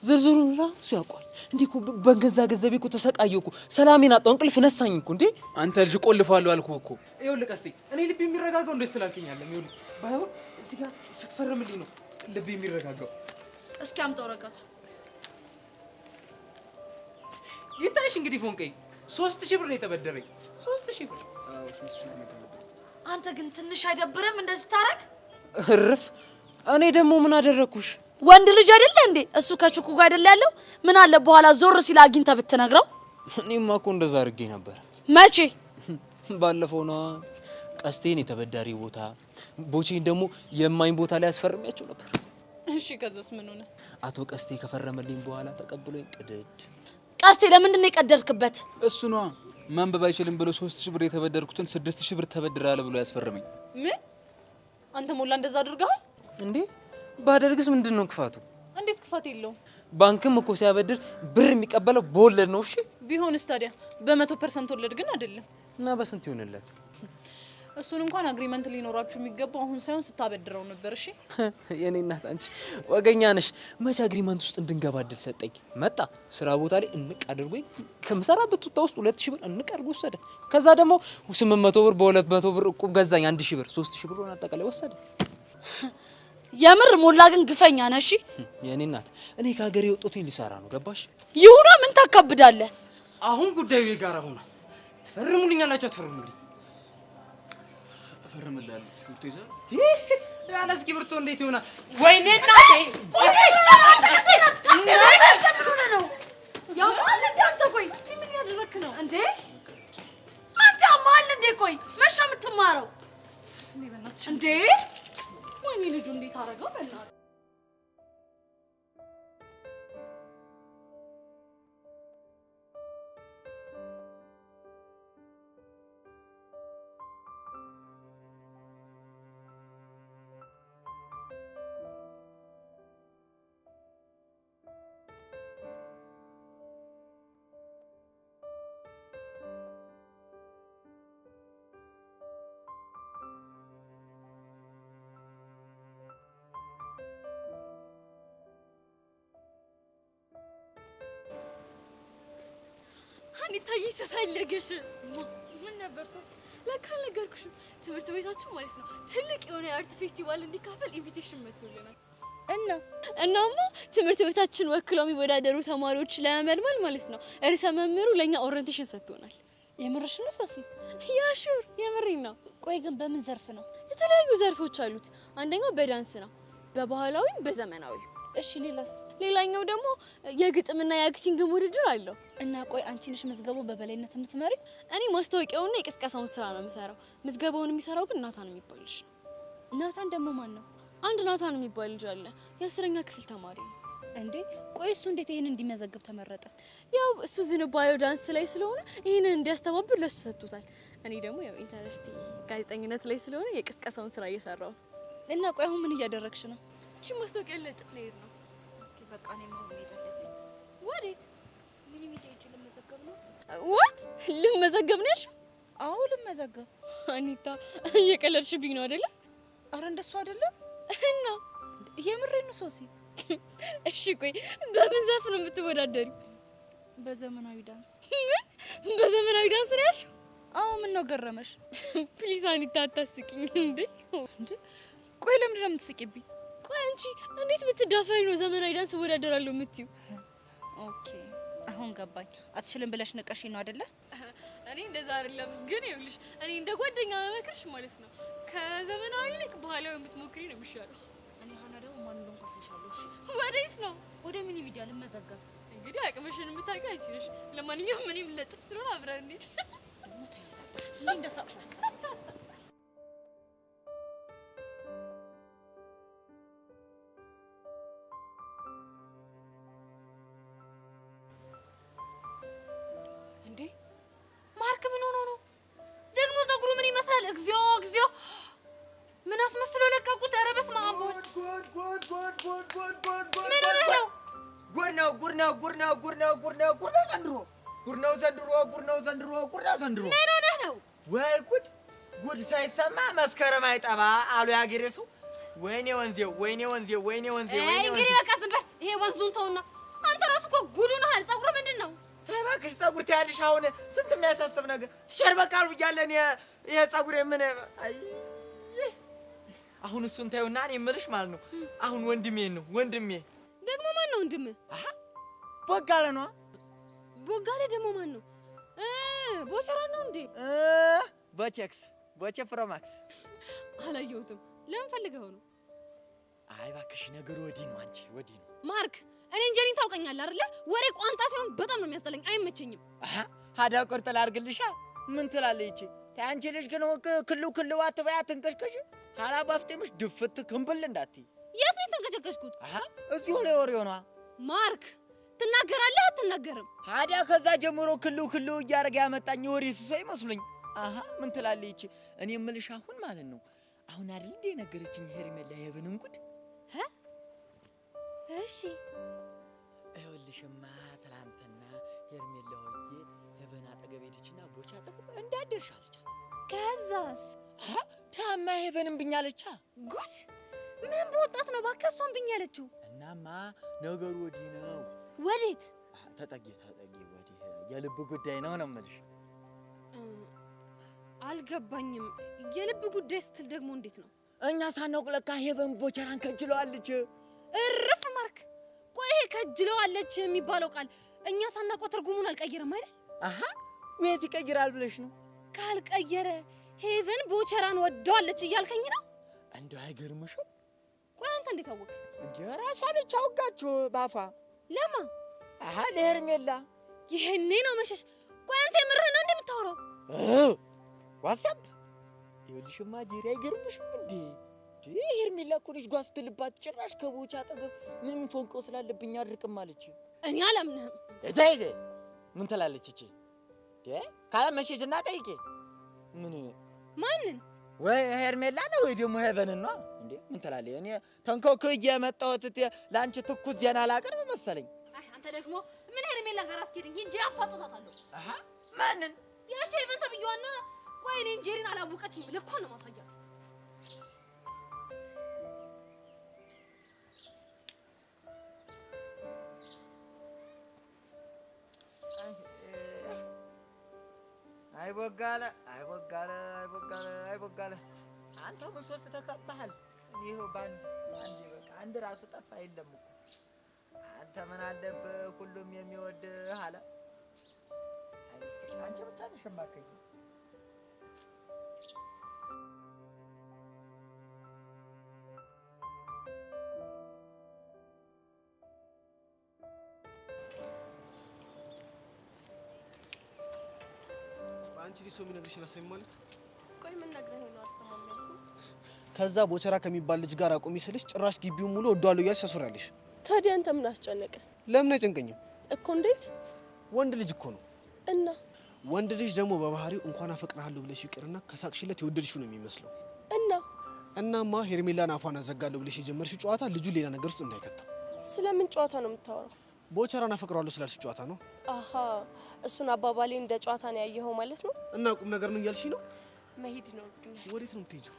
ዝርዝሩን ራሱ ያውቃል። እንዴ እኮ በገንዛ ገንዘቤ እኮ ተሰቃየሁ እኮ፣ ሰላሜን አጣሁ፣ እንቅልፍ ነሳኝ እኮ። እንዴ አንተ ልጅ ቆልፋለሁ አልኩህ እኮ። ይኸውልህ ቀስቴ፣ እኔ ልብ የሚረጋጋው እንደዚህ ስላልከኝ አይደለም። ይኸውልህ ባይሆን እዚህ ጋር ስትፈርምልኝ ነው ልብ የሚረጋጋው። እስኪ አምጣው ወረቀቱ። ይታይሽ እንግዲህ ፎንቄ 3000 ብር ነው የተበደረኝ። 3000 ብር። አዎ 3000 ብር ነው የተበደረኝ። አንተ ግን ትንሽ አይደብርም እንደዚህ ታረግ? እርፍ። እኔ ደግሞ ምን አደረኩሽ? ወንድ ልጅ አይደለ እንዴ? እሱ ከቹኩ ጋር አይደለ ያለው? ምን አለ በኋላ ዞር ሲል አግኝተህ ብትነግረው? እኔማ እኮ እንደዛ አድርጌ ነበር። መቼ? ባለፈው ነው። ቀስቴን የተበዳሪ ቦታ፣ ቦቼን ደግሞ የማኝ ቦታ ላይ አስፈርሚያቸው ነበር። እሺ ከዛስ ምን ሆነ? አቶ ቀስቴ ከፈረመልኝ በኋላ ተቀብሎኝ ቅድድ። ቀስቴ ለምንድን ነው የቀደድክበት? እሱ ነው ማንበብ አይችልም ብሎ 3000 ብር የተበደርኩትን 6000 ብር ተበድራለ ብሎ ያስፈርመኝ። ምን? አንተ ሞላ እንደዛ አድርገሃል እንዴ? ባደርግስ ምንድነው ክፋቱ? እንዴት ክፋት የለውም? ባንክም እኮ ሲያበድር ብር የሚቀበለው በወለድ ነው። እሺ ቢሆንስ ታዲያ በ100% ወለድ ግን አይደለም። እና በስንት ይሆንለት? እሱን እንኳን አግሪመንት ሊኖራችሁ የሚገባው አሁን ሳይሆን ስታበድረው ነበር። እሺ የኔ እናት አንቺ ወገኛ ነሽ። መቼ አግሪመንት ውስጥ እንድንገባ እድል ሰጠኝ። መጣ ስራ ቦታ ላይ እንቅ አድርጎኝ ከምሰራበት ቱታ ውስጥ 2000 ብር እንቅ አድርጎ ወሰደ። ከዛ ደግሞ 800 ብር በ200 ብር እቁብ ገዛኝ 1000 ብር 3000 ብር ሆነ አጠቃላይ ወሰደ። የምር ሞላ ግን ግፈኛ ነሽ። የኔ እናት እኔ ከሀገሬ ወጥቶኝ ሊሰራ ነው ገባሽ? ይሁና ምን ታከብዳለህ? አሁን ጉዳዩ የጋራ ሆኗል። ፈርሙልኛላችሁ አትፈርሙልኝ? ፈርምልሃለሁ። እስክሪብቶ ይዘህ ያለ እስክሪብቶ እንዴት ይሆናል? ወይኔ እናቴ ነው ያማል እንዴ? አንተ ቆይ ምን ያደረክ ነው እንዴ? አንተ ማል እንዴ? ቆይ መቼ ነው የምትማረው እንዴ? ወይኔ ልጁ እንዴት አደረገው በእናትህ? አንታይ ስፈልግሽ ምን ነበር ሶስ ለካ ነገርኩሽ። ትምህርት ቤታችን ማለት ነው ትልቅ የሆነ የአርት ፌስቲቫል እንዲካፈል ኢንቪቴሽን መጥቶልናል። እናማ ትምህርት ቤታችን ወክለው የሚወዳደሩ ተማሪዎች ለመመልመል ማለት ነው ርዕሰ መምህሩ ለኛ ኦሪንቴሽን ሰጥቶናል። የምርሽ ነው ሶሲ? ያ ሹር የምሬን ነው። ቆይ ግን በምን ዘርፍ ነው? የተለያዩ ዘርፎች አሉት። አንደኛው በዳንስ ነው፣ በባህላዊም በዘመናዊ። እሺ ሌላስ? ሌላኛው ደግሞ የግጥምና የአክቲንግ ውድድር አለው። እና ቆይ አንቺ ነሽ ምዝገባው በበላይነት የምትመሪ? እኔ ማስታወቂያውና የቅስቀሳውን ስራ ነው የምሰራው። ምዝገባውን የሚሰራው ግን ናታን የሚባል ልጅ ነው። ናታን ደግሞ ማን ነው? አንድ ናታን የሚባል ልጅ አለ፣ የ10ኛ ክፍል ተማሪ ነው። እንዴ ቆይ እሱ እንዴት ይሄን እንዲመዘግብ ተመረጠ? ያው እሱ ዝንባሌው ዳንስ ላይ ስለሆነ ይሄንን እንዲያስተባብር ለሱ ሰጥቶታል። እኔ ደግሞ ያው ኢንተረስቲ ጋዜጠኝነት ላይ ስለሆነ የቅስቀሳውን ስራ እየሰራው። እና ቆይ አሁን ምን እያደረግሽ ነው? እቺ ማስታወቂያ ለጥፍ ላይ ነው። ኦኬ በቃ እኔ ማሁን ሄዳለሁ። ወዴት? ምን ሚዲያ እጅ ልመዘገብ ነው? ዋት ልመዘገብ ነሽ? አዎ ልመዘገብ። አኒታ እየቀለድሽብኝ ነው አይደለ? አረ እንደሱ አይደለም። እና የምሬን ነው ሶሲ። እሺ ቆይ በምን ዘርፍ ነው የምትወዳደሪው? በዘመናዊ ዳንስ። ምን በዘመናዊ ዳንስ ነው ያልሽው? አዎ ምን ነው ገረመሽ? ፕሊዝ አኒታ አታስቂኝ እንዴ! ቆይ ለምንድን ነው የምትስቂብኝ? ቆይ አንቺ እንዴት ብትዳፈሪ ነው ዘመናዊ ዳንስ ወዳደራለሁ የምትይው? ኦኬ አሁን ገባኝ። አትችልም ብለሽ ንቀሽ ነው አይደለ? እኔ እንደዛ አይደለም ግን ይኸውልሽ እኔ እንደ ጓደኛ መመክርሽ ማለት ነው ከዘመናዊ ይልቅ ባህላዊ የምትሞክሪ ነው የሚሻለው። እኔ ሀና ደግሞ ማን እንደሆነ ኮንሰሻለሁ። ወዴት ነው? ወደ ሚኒ ሚዲያ ልመዘገብ። እንግዲህ አቅምሽን የምታውቂው አንቺ ነሽ። ለማንኛውም እኔም ለጥፍ ስለሆነ አብረን እንሂድ። እኔ እንደሳቅሽ እንዴ ማርክ ምን ሆኖ ነው ደግሞ? ፀጉሩ ምን ይመስላል? እግዚኦ እግዚኦ! ምን አስመስለው ለቀቁት? ኧረ በስመ አብ ወልድ! ምን ሆነህ ነው? ጉድ ነው ጉድ ነው ጉድ ነው ጉድ ነው ጉድ ነው ጉድ ነው ዘንድሮ ጉድ ነው ዘንድሮ ጉድ ነው ዘንድሮ ጉድ ነው ዘንድሮ። ምን ሆነህ ነው? ወይ ጉድ! ጉድ ሳይሰማ መስከረም አይጠባ አሉ ያገሬ ሰው። ወይኔ ወንዜው ወይኔ ወንዜው ወይኔ ወንዜው ወይኔ ወንዜው። እንግዲህ በቃ ዝም በል። ይሄ ወንዙን ተውና አንተ ራስህ እኮ ጉድ ሆነሃል። ፀጉር ምንድን ነው? እባክሽ ፀጉር ትያለሽ። አሁን ስንት የሚያሳስብ ነገር ትሸርበቃሉ እያለን ይሄ ፀጉሬ ምን አይ አሁን እሱን ታዩና እኔ የምልሽ ማለት ነው አሁን ወንድሜን ነው ወንድሜ። ደግሞ ማን ነው ወንድምህ? ቦጋለ ነው። ቦጋለ ደግሞ ማን ነው? ቦቸራ ነው እንዴ? ቦቼክስ ቦቼ ፕሮማክስ። አላየሁትም። ለምን ፈልገው ነው? አይ እባክሽ ነገሩ ወዲህ ነው። አንቺ ወዲህ ነው ማርክ። እኔ እንጀሪ ታውቀኛለህ አይደለ? ወሬ ቋንጣ ሲሆን በጣም ነው የሚያስጠላኝ፣ አይመቸኝም። ሀዳ ቁርጥ ላድርግልሻ። ምን ትላለች ይቺ? ታይ አንቺ ልጅ ግን ክሉ አትበያ ትንቀሽቀሽ። ሀላ ባፍጤምሽ ድፍት ክንብል እንዳትይ። የት ነው የተንቀጨቀጭኩት? እዚሁ ላይ ወሬው ነው። ማርክ ትናገራለህ አትናገርም? ታዲያ ከዛ ጀምሮ ክሉ እያደረገ ያመጣኝ ወሬ ሲሶ ይመስሉኝ። ምን ትላለች? እኔ የምልሽ አሁን ማለት ነው አሁን አይደል እንደ ነገረችኝ ሄርሜላ የሄቨንን ጉድ። እሺ ይኸውልሽማ ትላንትና ሄርሜላ ሆዬ ሄቨን አጠገብ ሄደችና ቦቻ አጠገብ እንዳደርሽ አለቻት። ከዛስ? ታማ ሄቨንን ብኛለቻ። ጉድ! ምን በወጣት ነው እባክህ እሷን ብኛለችው? እናማ ነገሩ ወዲህ ነው። ወዴት? ተጠጊ ወዲህ የልብ ጉዳይ ነው የምልሽ። አልገባኝም። የልብ ጉዳይ ስትል ደግሞ እንዴት ነው? እኛ ሳናውቅ ለካ ሄቨን ቦቸራን ከጅለዋለች። እርፍ ማርክ። ቆይ ይሄ ከጅለዋለች የሚባለው ቃል እኛ ሳናውቀው ትርጉሙን አልቀየረም አይደል? የት ይቀይራል ብለሽ ነው? ካልቀየረ ሄቨን ቦቸራን ወደዋለች እያልከኝ ነው? እንደው አይገርምሽም? ቆይ አንተ እንዴት አወቅ? እንዴ ራሷ ነች አውጋችሁ ባፋ። ለማ? ለሄርሜላ። ይሄኔ ነው መሸሽ። ቆይ አንተ የምርህን ነው እንደምታወራው? ዋትስአፕ ይኸውልሽማ ዲሪ አይገርምሽም እንዴ? ሄርሜላ እኮ ልጅ ጓዝ ስትልባት ጭራሽ ከቦቻ አጠገብ ምንም ፎንቀው ስላለብኝ አድርቅም አለች። እኔ አላምንህም። እዛይዘ ምን ትላለች እቺ? ካላመንሽኝ እና ጠይቄ ምን ማንን? ወይ ሄርሜላ ነው ወይ ደግሞ ሄቨንን ነው እንዴ? ምን ትላለች? እኔ ተንኮክዬ የመጣሁት ለአንቺ ትኩስ ዜና አላቀርብ መሰለኝ። አንተ ደግሞ ምን ሄርሜላ ጋር አስኬድኝ እንጂ አፋጣታለሁ። ማንን? ያቺ ሄቨን ተብዬዋና። ቆይ እኔ እንጀሪን አላወቀችኝ ልኮ ነው ማሳያት። አይቦጋለ አንተ በሶስት ተከባሃል። ይሄው አንድ ራሱ ጠፋ የለም እኮ። አንተ ምን አለብህ ሁሉም የሚወድህ አለ። አንቺ ብቻ ነሽ የማትገኝ። አንቺ ሊሶ የሚነግርሽን አሰሚ ማለት ነው? ቆይ ምን ነግረኸኝ ነው አልሰማም ያልኩህ? ከዛ ቦቸራ ከሚባል ልጅ ጋር አቁሚ ስልሽ ጭራሽ ግቢውን ሙሉ ወዷለሁ እያልሽ ታስወራለሽ። ታዲያ አንተ ምን አስጨነቀ? ለምን አይጨንቀኝም እኮ? እንዴት? ወንድ ልጅ እኮ ነው። እና ወንድ ልጅ ደግሞ በባህሪው እንኳን አፈቅርሃለሁ ብለሽ ይቅርና ከሳቅሽለት የወደድሽው ነው የሚመስለው። እናማ ሄርሜላን አፏን አዘጋለሁ ብለሽ የጀመርሽው ጨዋታ ልጁ ሌላ ነገር ውስጥ እንዳይከታ። ስለምን ጨዋታ ነው የምታወራው? ቦቸራን አፈቅረዋለሁ ስላልሽ ጨዋታ ነው። እሱን አባባሌ እንደ ጨዋታ ነው ያየኸው ማለት ነው? እና ቁም ነገር ነው እያልሽ ነው? መሄድ ይኖርብኛል። ወዴት ነው የምትሄጂው?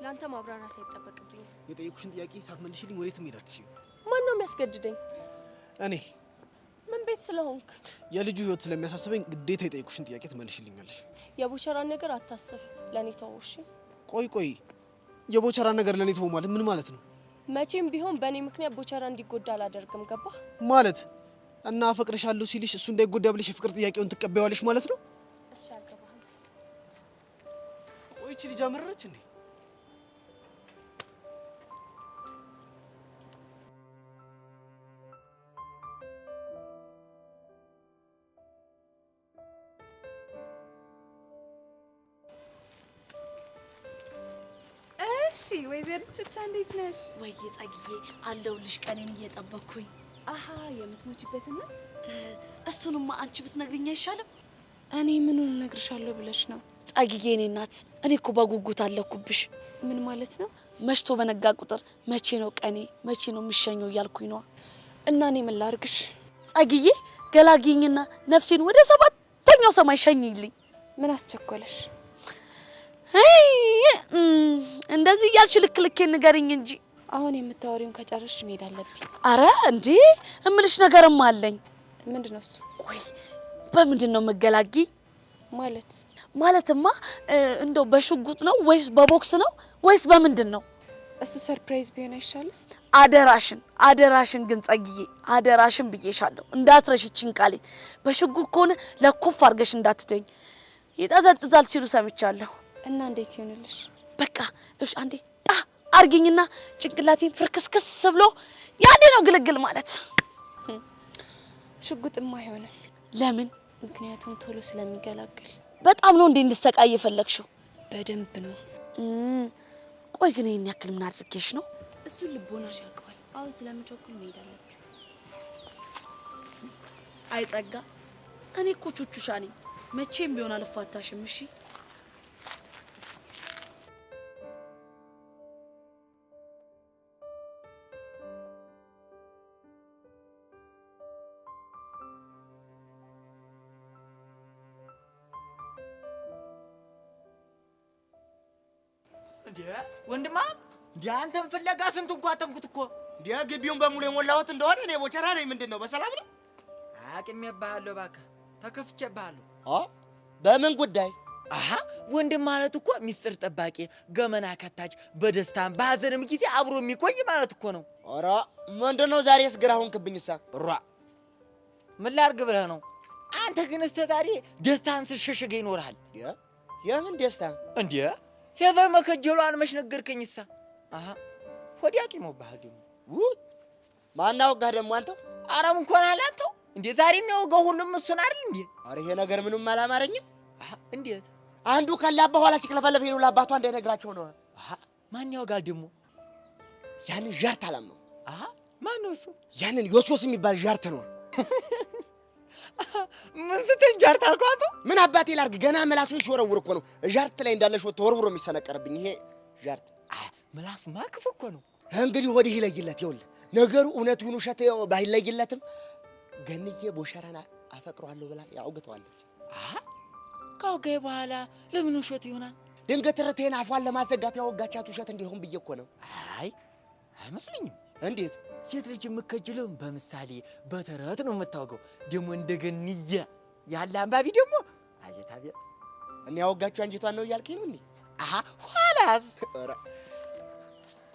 ለአንተ ማብራራት አይጠበቅብኝም። የጠየኩሽን ጥያቄ ሳትመልሽልኝ ወዴት መሄድ አትችይም። ማን ነው የሚያስገድደኝ? እኔ። ምን ቤት ስለሆንክ? የልጁ ህይወት ስለሚያሳስበኝ ግዴታ የጠየኩሽን ጥያቄ ትመልሽልኛለሽ። የቦቸራን ነገር አታስብ፣ ለኔ ተወው እሺ? ቆይ የቦቸራን ነገር ለኔ ተወው ማለት ምን ማለት ነው? መቼም ቢሆን በእኔ ምክንያት ቦቸራ እንዲጎዳ አላደርግም። ገባህ? ማለት እና አፈቅርሻለሁ ሲልሽ እሱ እንዳይጎዳ ብለሽ የፍቅር ጥያቄውን ትቀበያለሽ ማለት ነው? እሱ ያልገባህም። ቆይ እቺ ልጅ አመረረች እንዴ? እሺ ወይዘሪት ቹቻ እንዴት ነሽ? ወይ ጸግዬ አለሁልሽ ቀኔን እየጠበቅኩኝ። የምትሞቺበትና እሱንማ አንቺ ብትነግሪኝ አይሻልም? እኔ ምኑን እነግርሻለሁ ብለሽ ነው? ጸግዬ እኔ እናት እኔ እኮ በጉጉት አለኩብሽ። ምን ማለት ነው? መሽቶ በነጋ ቁጥር መቼ ነው ቀኔ መቼ ነው የሚሸኘው እያልኩኝ ነው። እና እኔ ምን ላድርግሽ? ጸግዬ ገላግኝና ነፍሴን ወደ ሰባተኛው ሰማይ ሸኝልኝ። ምን አስቸኮለሽ? እንደዚህ እያልሽ ልክ ልኬን ንገሪኝ እንጂ። አሁን የምታወሪውን ከጨረስሽ መሄድ አለብኝ። አረ እንዴ እምልሽ ነገርም አለኝ። ምንድነው እሱ? ቆይ በምንድን ነው መገላግኝ? ማለትማ እንደው በሽጉጥ ነው ወይስ በቦክስ ነው ወይስ በምንድን ነው? እሱ ሰርፕራይዝ ቢሆን አይሻልም? አደራሽን ግን ጸግዬ አደራሽን ብዬሻለሁ እንዳትረሽችን ቃሌ። በሽጉጥ ከሆነ ለኩፍ አድርገሽ እንዳትተኝ፣ ይጠዘጥዛል ሲሉ ሰምቻለሁ። እና እንዴት ይሆንልሽ? በቃ እሺ አንዴ አርጊኝና ጭንቅላቴን ፍርክስክስ ብሎ ያኔ ነው ግልግል ማለት። ሽጉጥማ አይሆንም። ለምን? ምክንያቱም ቶሎ ስለሚገላግል። በጣም ነው እንዴ እንድሰቃይ የፈለግሽው? በደንብ ነው። ቆይ ግን ይሄን ያክል ምን አድርጌሽ ነው? እሱን ልቦናሽ ያውቀዋል። አሁን ስለምቸኩል መሄድ አለብኝ። አይጸጋ እኔ እኮ ቹቹሻ ነኝ። መቼም ቢሆን አልፋታሽም። እሺ እንዴ ወንድማ እንዴ አንተን ፍለጋ ስንት እንኳን ተንኩት እኮ እንዴ ግቢውን በሙሉ የሞላሁት እንደሆነ እኔ ቦቸራ ነኝ። ምንድነው በሰላም ነው? አቅሜብሃለሁ እባክህ ተከፍቼብሃለሁ። በምን ጉዳይ? አሃ ወንድም ማለት እኮ ሚስጥር ጠባቂ፣ ገመና ከታች፣ በደስታም በሐዘንም ጊዜ አብሮ የሚቆይ ማለት እኮ ነው። ኧረ ምንድነው ዛሬስ ግራ ሆንክብኝሳ? ራ ምን ላድርግ ብለህ ነው? አንተ ግን እስከ ዛሬ ደስታን ስትሸሽገ ይኖርሃል። የምን ደስታ እንዴ? ሄቨን መከጀሏን መች ነገርከኝሳ? አሃ ሆዲ አቂሞብሃል ደግሞ። ማን አወጋህ ደግሞ አንተው? ኧረ ምን ሆነሃል አንተው? እንዴ ዛሬ የሚያወጋው ሁሉም እሱን አይደል እንዴ? ኧረ ይሄ ነገር ምንም አላማረኝም። አሃ እንዴት? አንዱ ከላባ ኋላ ሲክለፈለፍ ሄዶ ለአባቷ እንዳይነግራቸው ነው። አሃ ማን ያወጋል ደግሞ? ያንን ዣርት አላም ነው። አሃ ማን ነው እሱ? ያንን ዮስዮስ የሚባል ዣርት ነው። ምን ስትል ጃርት አልኩህ አንተ? ምን አባቴ ላርግ? ገና ምላሱን ሲወረውር እኮ ነው ጃርት ላይ እንዳለሽ ተወርውሮ የሚሰነቀርብኝ ይሄ ጃርት። ምላስ ማክፍ እኮ ነው። እንግዲህ ወዲህ ይለይለት። ይኸውልህ ነገሩ እውነት ይሁን ውሸት ባይለይለትም ገንዬ ቦሸራን አፈቅረዋለሁ ብላ ያውግተዋለች። ካወገ በኋላ ለምን ውሸት ይሆናል? ድንገት ርቴን አፏን ለማዘጋት ያወጋቻት ውሸት እንዲሆን ብዬ እኮ ነው። አይ አይመስለኝም። እንዴት? ሴት ልጅ የምከጅለው በምሳሌ በተረት ነው የምታወገው። ደግሞ እንደገንዬ ያለ አንባቢ ደግሞ አቤት አቤት። እኔ ያወጋችሁ አንጂቷን ነው እያልከኝ ነው እንዴ? አሃ ኋላስ? ኧረ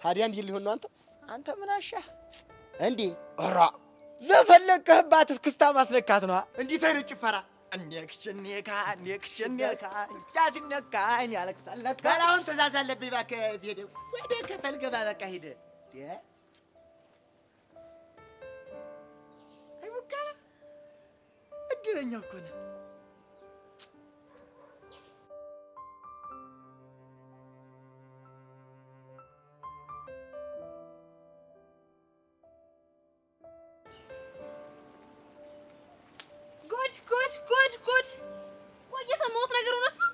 ታዲያ እንዲህ ሊሆን ነው? አንተ ምን አሻህ እንዴ? ኧረ ዘፈለከህባት እስክስታ ማስነካት ነው። እንዴት አይነት ጭፈራ? ኔክሽኔካ ጫስነካኝ ያለቅሳል። ገላውን ትእዛዝ አለብኝ እባክህ። ሄደ ወደ ከፈል ገባ በቃ ሄደ። አይሙካላ እድለኛ እኮ ነህ። ጉድ! ቆይ የሰማሁት ነገር እውነት ነው?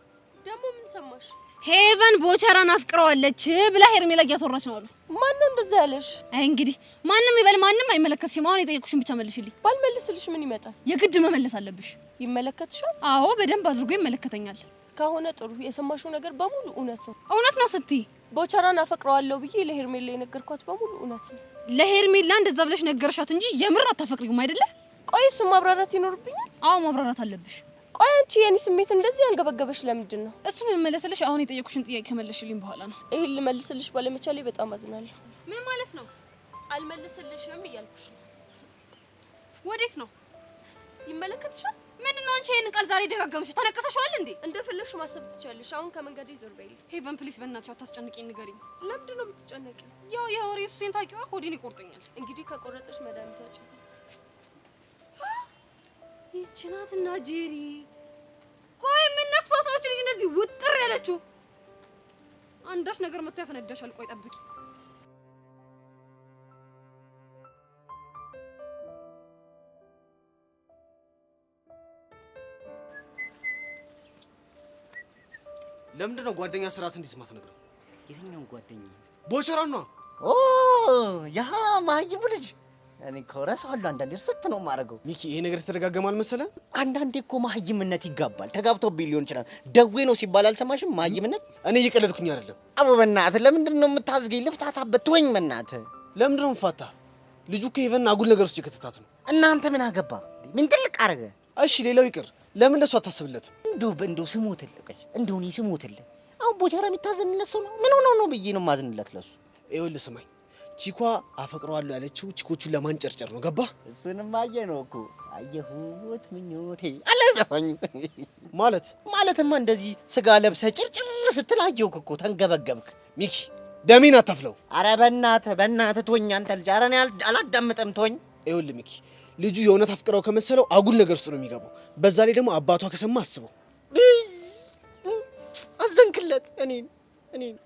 ደግሞ ምን ሰማሽ? ሄቨን ቦቸራን አፍቅረዋለች ብላ ሄርሜላ እያስወራች ነው አሉ። ማን ነው እንደዛ ያለሽ? አይ እንግዲህ ማንም ይበል ማንም አይመለከትሽም። አሁን የጠየቁሽን ብቻ መልሽልኝ። ባልመልስልሽ ምን ይመጣል? የግድ መመለስ አለብሽ። ይመለከትሻል? አዎ በደንብ አድርጎ ይመለከተኛል። ከሆነ ጥሩ። የሰማሽው ነገር በሙሉ እውነት ነው። እውነት ነው ስትይ? ቦቸራን አፈቅረዋለሁ ብዬ ለሄርሜላ የነገርኳት በሙሉ እውነት ነው። ለሄርሜላ እንደዛ ብለሽ ነገርሻት እንጂ የምር አታፈቅሪውም አይደለ? ቆይ እሱ ማብራራት ይኖርብኛል? አዎ ማብራራት አለብሽ። ቆይ አንቺ የኔ ስሜት እንደዚህ አንገበገበሽ ለምንድን ነው? እሱን መመለስልሽ አሁን የጠየቁሽን ጥያቄ ከመለስሽልኝ በኋላ ነው። ይሄን ልመልስልሽ ባለመቻሌ በጣም አዝናለሁ። ምን ማለት ነው? አልመልስልሽም እያልኩሽ ነው። ወዴት ነው? ይመለከትሻል? ምንድነው አንቺ ይሄን ቃል ዛሬ ደጋገምሽ? ተነቀሰሽዋል እንዴ? እንደፈለግሽ ማሰብ ትችያለሽ። አሁን ከመንገዴ ዞር በይልኝ። ሄቨን ፕሊስ በእናትሽ አታስጨንቂኝ፣ ንገሪኝ። ለምንድን ነው የምትጨነቂው? ያው የወሬ ሱሴን ታውቂዋ፣ ሆዴን ይቆርጠኛል። እንግዲህ ከቆረጠሽ መድኃኒቱ አጭበት። ይህች ናትና ጄሪ። ቆይ ምን ነክቷት ነው ልጅ እንደዚህ ውጥር ያለችው? አንዳች ነገር መጥቶ ያፈነዳሻል። ቆይ ጠብቂ። ለምንድን ነው ጓደኛ ስርዓት እንዲስማት ነገር? የትኛው ጓደኛ? ቦቸራው ነው። ኦ ያ ማይቡ ልጅ እኔ ኮረሳለሁ። አንዳንዴ ስት ነው ማረገው። ሚኪ ይሄ ነገር ተደጋገማል መሰለህ? አንዳንዴ እኮ ማህይምነት ይጋባል። ተጋብቶብኝ ሊሆን ይችላል። ደዌ ነው ሲባል አልሰማሽም? ማህይምነት። እኔ እየቀለድኩኝ አይደለም። አቦ በእናትህ ለምንድን ነው የምታዝገኝ? ልፍታታበት ተወኝ በእናትህ። ለምንድን ነው የምፋታ? ልጁ ከሄቨን አጉል ነገር ውስጥ የከተታት ነው። እናንተ ምን አገባ? ምን ትልቅ አረገ? እሺ ሌላው ይቅር፣ ለምን ለሱ አታስብለትም? እንደው ስሞትልህ እንደው እኔ ስሞትልህ። አሁን ቦቸራ የሚታዘንለት ሰው ነው? ምን ሆኖ ነው ብዬ ነው ማዝንለት ለሱ? ይኸውልህ ስማኝ፣ ቺኳ አፈቅረዋለሁ ያለችው ቺኮቹን ለማንጨርጨር ነው። ገባ? እሱንም አየህ ነው እኮ አየሁት ምኞቴ አለዘፋኝ ማለትማ እንደዚህ ስጋ ለብሰህ ጭርጭር ስትል አየሁህ እኮ ተንገበገብክ። ሚኪ ደሜን አታፍለው። ኧረ በእናትህ ተወኝ አንተ ልጅ። ኧረ እኔ አላዳምጥም ተወኝ። ይኸውልህ ሚኪ ልጁ የእውነት አፍቅረው ከመሰለው አጉል ነገር ውስጥ ነው የሚገባው። በዛ ላይ ደግሞ አባቷ ከሰማ አስበው። አዘንክለት።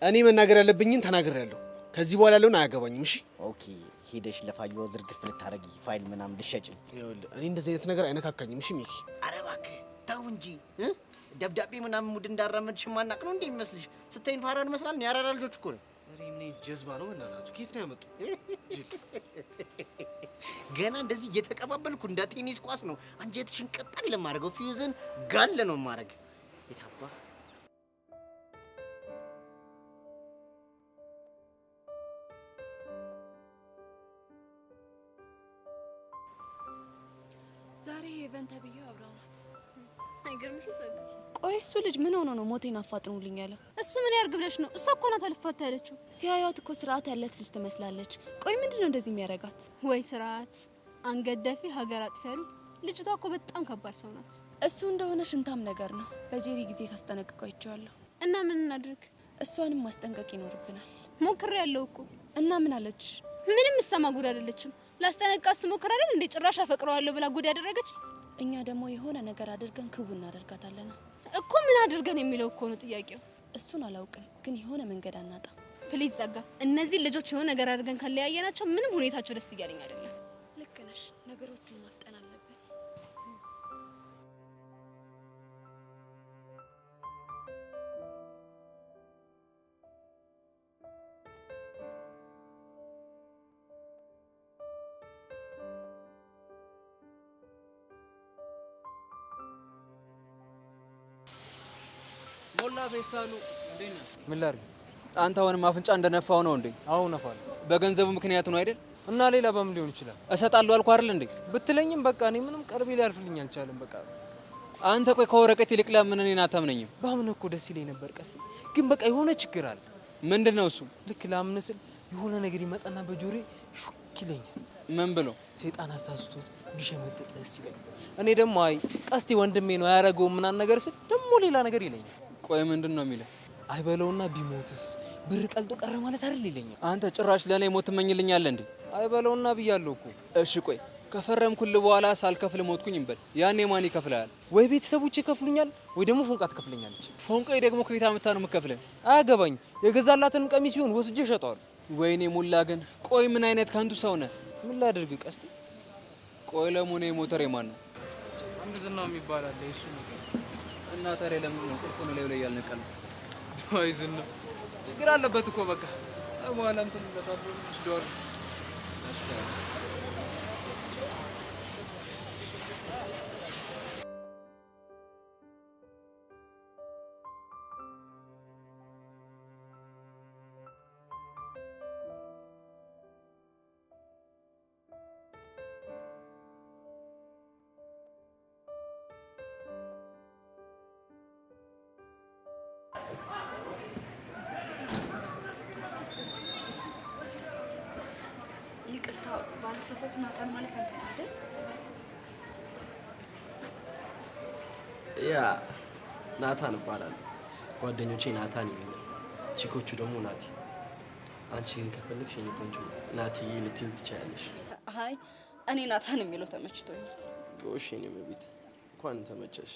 እኔ መናገር ያለብኝን ተናግሬያለሁ። ከዚህ በኋላ ያለውን አያገባኝም። እሺ ኦኬ። ሄደሽ ለፋየው ዝርግፍ ልታረጊ ፋይል ምናምን ልሸጪ። ይኸውልህ እኔ እንደዚህ አይነት ነገር አይነካካኝም። እሺ ሚኪ፣ ኧረ እባክህ ተው እንጂ ደብዳቤ ምናምን ሙድ እንዳራመድሽ ማናቅ ነው እንዴ ይመስልሽ? ስታይን ፋራን መስላል ነው። ያራዳ ልጆች እኮ ነው። እኔ ጀዝባ ነው በእናታችሁ። ከየት ነው ያመጡ? ገና እንደዚህ እየተቀባበልኩ እንደ ቴኒስ ኳስ ነው አንጀትሽን ቀጠል ለማድረገው ፊውዝን ጋል ነው ማድረግ። የታባ ዛሬ ሄቨን ተብዬው አብራው ናት። አይገርምሽም? ጸጋ ቆይ እሱ ልጅ ምን ሆኖ ነው ሞቴን አፋጥኑልኝ ያለው? እሱ ምን ያርግ ብለሽ ነው? እሷ እኮ ናት አልፋታ ያለችው። ሲያዩት እኮ ስርዓት ያለት ልጅ ትመስላለች። ቆይ ምንድነው እንደዚህ የሚያረጋት? ወይ ስርዓት አንገት ደፊ ሀገር አጥፊ ያሉ። ልጅቷ እኮ በጣም ከባድ ሰው ናት። እሱ እንደሆነ ሽንታም ነገር ነው። በጄሪ ጊዜ ሳስጠነቅቀው አይቼዋለሁ። እና ምን እናድርግ? እሷንም ማስጠንቀቅ ይኖርብናል። ሞክሬ ያለው እኮ። እና ምን አለች? ምንም ሰማ ጉድ አይደለችም። ላስጠነቅቃት ስሞክር አይደል እንዴ ጭራሽ አፈቅረዋለሁ ብላ ጉድ ያደረገች። እኛ ደግሞ የሆነ ነገር አድርገን ክው እናደርጋታለን እኮ። ምን አድርገን የሚለው እኮ ነው ጥያቄው። እሱን አላውቅም፣ ግን የሆነ መንገድ አናጣ። ፕሊዝ ጸጋ፣ እነዚህ ልጆች የሆነ ነገር አድርገን ካለያየናቸው ምንም ሁኔታቸው ደስ እያለኝ አይደለም። ልክ ነሽ። ነገሮቹን ማፍጠን አለብን። ሞላ ፌስታሉ እንዴት ነህ? ምን ላድርግ? አንተ አሁንም አፍንጫ እንደነፋው ነው እንዴ? አዎ ነፋለሁ። በገንዘቡ ምክንያት ነው አይደል? እና ሌላ በምን ሊሆን ይችላል? እሰጣለሁ አልኩህ አይደል እንዴ? ብትለኝም በቃ እኔ ምንም ቀርቤ ሊያልፍልኝ አልቻለም። በቃ አንተ ቆይ ከወረቀት ይልቅ ለምን እኔን አታምነኝም? ባምን እኮ ደስ ይለኝ ነበር ቀስቴ፣ ግን በቃ የሆነ ችግር አለ። ምንድነው እሱ? ልክ ላምን ስል የሆነ ነገር ይመጣና በጆሬ ሹክ ይለኛል። ምን ብሎ? ሰይጣን አሳስቶት ቢሸመጥጥ ደስ ይለኛል። እኔ ደግሞ አይ ቀስቴ ወንድሜ ነው ያደረገው ምናምን ነገር ስል ደግሞ ሌላ ነገር ይለኛል። ቆይ ምንድን ነው የሚለው? አይበለውና ቢሞትስ ብር ቀልጦ ቀረ ማለት አይደል ይለኛል። አንተ ጭራሽ ለኔ ሞት ትመኝልኛለህ እንዴ? አይበለውና ብያለሁ እኮ። እሺ ቆይ ከፈረምኩል በኋላ ሳልከፍል ሞትኩኝ እንበል፣ ያኔ ማን ይከፍላል? ወይ ቤተሰቦች ይከፍሉኛል ወይ ደግሞ ፎንቃ ትከፍለኛለች። ፎንቃዬ ደግሞ ከየት አመጣ ነው የምከፍለው? አያገባኝ። የገዛላትን ቀሚስ ቢሆን ወስጄ እሸጠዋለሁ። ወይኔ ሙላ ግን ቆይ ምን አይነት ከንቱ ሰው ነህ? ምን ላድርግ ቀስቴ? ቆይ ለሞኔ ሞተር የማን ነው? አንድ ዝናው የሚባል አለ እሱ ነገር። እና ታዲያ ለምን ነው ቁልቁል ላይ ያልነቀል? አይ ዝናው ችግር አለበት እኮ በቃ በኋላ እንትን ለታዶ ስዶር ይቅርታ ባልሳሳት ናታን ማለት አንተ ነህ አይደል? ያ ናታን እባላለሁ። ጓደኞቼ ናታን ይሉኛል፣ ቺኮቹ ደግሞ ናቲ። አንቺ ግን ከፈለግሽ የኔ ቆንጆ ናቲዬ ልትይኝ ትችያለሽ። አይ እኔ ናታን የሚለው ተመችቶኛል። ጎሽ የኔ መቤት እንኳን ተመቸሽ።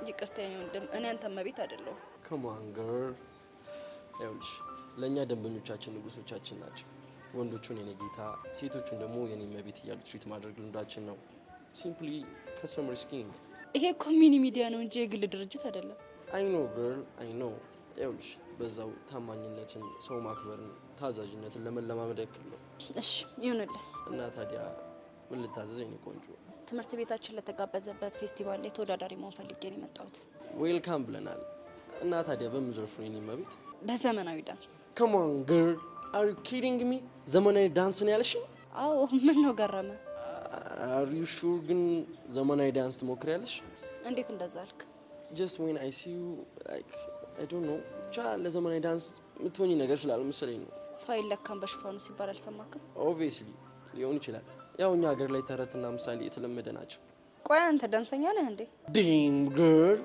ይቅርታ የኔ ወንድም፣ እኔ አንተ መቤት አይደለሁም። ከማን ገር ይኸውልሽ፣ ለእኛ ደንበኞቻችን ንጉሶቻችን ናቸው። ወንዶቹን የኔ ጌታ፣ ሴቶቹን ደግሞ የኔ መቤት እያሉ ትሪት ማድረግ ልምዳችን ነው። ሲምፕሊ ከስተመር ኪንግ። ይሄ እኮ ሚኒ ሚዲያ ነው እንጂ የግል ድርጅት አይደለም። አይ ኖ ገርል አይ ኖ። ይኸውልሽ በዛው ታማኝነትን፣ ሰው ማክበርን፣ ታዛዥነትን ለመለማመድ ያክል ነው። እሺ ይሁንልህ። እና ታዲያ ምን ልታዘዝ የኔ ቆንጆ? ትምህርት ቤታችን ለተጋበዘበት ፌስቲቫል ላይ ተወዳዳሪ መሆን ፈልጌ ነው የመጣሁት። ዌልካም ብለናል። እና ታዲያ በምን ዘርፍ ነው የኔ መቤት? በዘመናዊ ዳንስ። ከሞን ገርል አር ዩ ኪዲንግ ሚ? ዘመናዊ ዳንስ ነው ያልሽኝ? አዎ ምን ነው ገረመ? አር ዩ ሹር ግን ዘመናዊ ዳንስ ትሞክሪያለሽ? እንዴት እንደዛ አልክ? ጀስት ዌን አይ ሲ ዩ ላይክ አይ ዶንት ኖ ብቻ ለዘመናዊ ዳንስ የምትሆኚ ነገር ስላልመሰለኝ ነው። ሰው አይለካም በሽፋኑ ሲባል አልሰማክም? ኦብቪየስሊ ሊሆን ይችላል። ያው እኛ ሀገር ላይ ተረትና ምሳሌ የተለመደ ናቸው። ቆይ አንተ ዳንሰኛ ነህ እንዴ? ዴም ገርል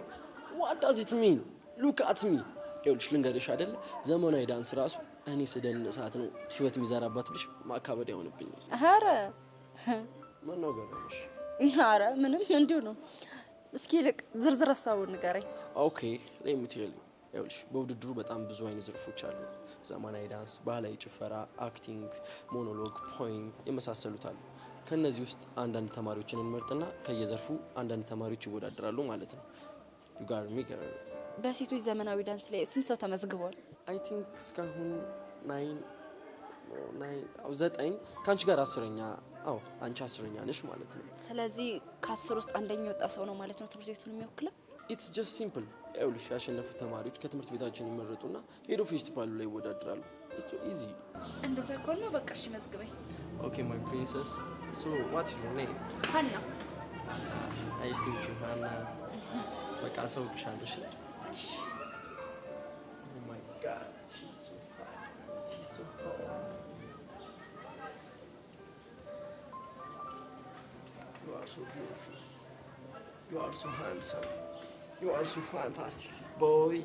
ዋት ዳዝ ኢት ሚን? ሉክ አት ሚ። ይኸውልሽ ልንገርሽ አይደለ ዘመናዊ ዳንስ ራሱ እኔ ስደንሳት ነው ህይወት የሚዘራባት ብልሽ ማካበድ አይሆንብኝ። ኧረ ምን ነው ገረመሽ? ኧረ ምንም እንዲሁ ነው። እስኪ ልቅ ዝርዝር ሀሳቡን ንገረኝ። ኦኬ ሌት ሚ ቴል ዩ ይኸውልሽ በውድድሩ በጣም ብዙ አይነት ዘርፎች አሉ። ዘመናዊ ዳንስ፣ ባህላዊ ጭፈራ፣ አክቲንግ፣ ሞኖሎግ፣ ፖይም የመሳሰሉት አሉ። ከነዚህ ውስጥ አንዳንድ ተማሪዎችን እንመርጥና ከየዘርፉ አንዳንድ ተማሪዎች ይወዳደራሉ ማለት ነው። you got me girl። በሴቶች ዘመናዊ ዳንስ ላይ ስንት ሰው ተመዝግቧል? I think እስካሁን 9 ካንቺ ጋር 10ኛ። አዎ አንቺ 10ኛ ነሽ ማለት ነው። ስለዚህ ከ10 ውስጥ አንደኛ የወጣ ሰው ነው ማለት ነው ትምህርት ቤቱን የሚወክለው? It's just simple። ይኸውልሽ ያሸነፉ ተማሪዎች ከትምህርት ቤታችን ይመረጡና ሄዶ ፌስቲቫሉ ላይ ይወዳደራሉ። It's so easy። እንደዛ ከሆነ በቃ እሺ መዝግበኝ። Okay my princess. So what's your name? ሀና። Nice to meet you Hannah. በቃ ሰው ብቻለሽ። እሺ Oh my god, she's so fine. She's so hot. You are so beautiful. You are so handsome. You are so fantastic, boy.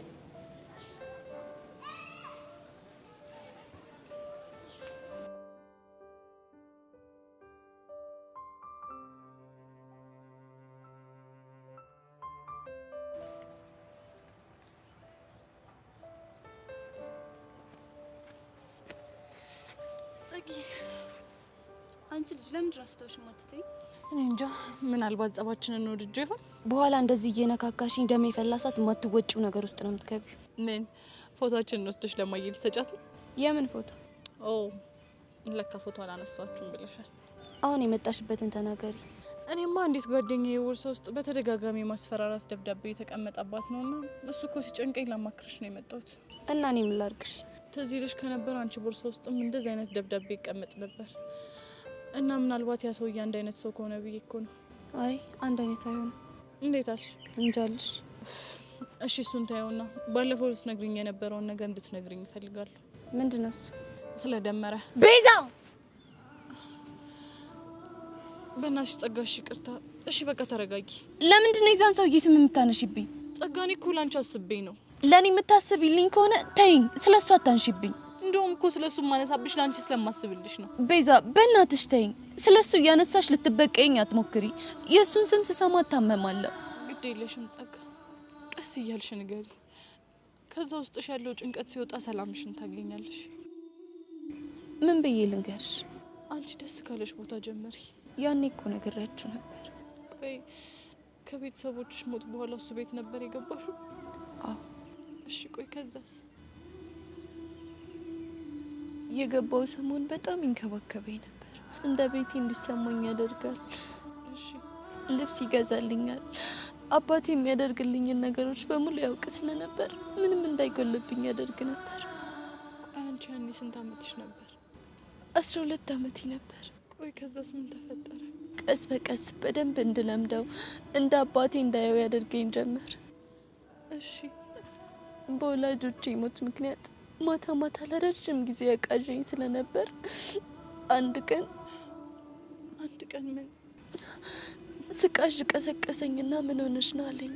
አንቺ ልጅ ለምን ድረስቶሽ ማትተይ? እኔ እንጃ ምናልባት ጸባችንን ወድጄ ይሆን? በኋላ እንደዚህ እየነካካሽኝ ደም የፈላሳት ማትወጪው ነገር ውስጥ ነው የምትገቢው። ምን ፎቶአችንን ወስደሽ ለማየት ሰጫት? የምን ፎቶ? ኦ ለካ ፎቶ አላነሳችሁም ብለሻል። አሁን የመጣሽበትን ተናገሪ። እኔማ አንዲት ጓደኛዬ ቦርሳ ውስጥ በተደጋጋሚ ማስፈራራት ደብዳቤ የተቀመጠባት ነውና እሱ እኮ ሲጨንቀኝ ላማክርሽ ነው የመጣሁት። እና እኔ ምን ላድርግሽ? ትዝ ይልሽ ከነበር አንቺ ቦርሳ ውስጥም እንደዚህ አይነት ደብዳቤ ይቀመጥ ነበር እና ምናልባት ያ ሰውዬ አንድ አይነት ሰው ከሆነ ብዬ እኮ ነው። አይ አንድ አይነት አይሆንም። እንዴት አልሽ? እንጃልሽ። እሺ እሱን ታየውና ባለፈው ልትነግሪኝ የነበረውን ነገር እንድትነግሪኝ እፈልጋለሁ። ምንድነው እሱ? ስለደመረ ቤዛ በእናትሽ ጸጋሽ ይቅርታ። እሺ በቃ ተረጋጊ። ለምንድነው የዛን ሰውዬ ስም የምታነሺብኝ? ጸጋኔ እኮ ላንቺ አስቤኝ ነው። ለኔ የምታስቢልኝ ከሆነ ተይኝ፣ ስለሱ አታንሺብኝ። እንደውም እኮ ስለሱ ማነሳብሽ ላንቺ ስለማስብልሽ ነው። ቤዛ በእናትሽ ተይኝ። ስለሱ እያነሳሽ ልትበቀኝ አትሞክሪ። የሱን ስም ስሰማ ታመማለሁ። ግድ የለሽም ጸጋ፣ ቀስ እያልሽ ንገሪ። ከዛ ውስጥሽ ያለው ጭንቀት ሲወጣ ሰላምሽን ታገኛለሽ። ምን ብዬ ልንገርሽ? አንቺ ደስ ካለሽ ቦታ ጀመሪ። ያኔ እኮ ነግሬያችሁ ነበር። ቆይ ከቤተሰቦችሽ ሞት በኋላ እሱ ቤት ነበር የገባሽው? አዎ። እሺ ቆይ ከዛስ? የገባው ሰሞን በጣም ይንከባከበኝ ነበር። እንደ ቤቴ እንዲሰማኝ ያደርጋል። እሺ ልብስ ይገዛልኛል። አባቴ የሚያደርግልኝን ነገሮች በሙሉ ያውቅ ስለነበር ምንም እንዳይጎልብኝ ያደርግ ነበር። አንቺ ያኔ ስንት አመትሽ ነበር? 12 አመቴ ነበር። ቆይ ከዛስ ምን ተፈጠረ? ቀስ በቀስ በደንብ እንድለምደው እንደ አባቴ እንዳየው ያደርገኝ ጀመር። እሺ በወላጆቼ ሞት ምክንያት ማታ ማታ ለረጅም ጊዜ ያቃዠኝ ስለነበር አንድ ቀን ምን ስቃዥ ቀሰቀሰኝና ምን ሆነሽ ነው አለኝ።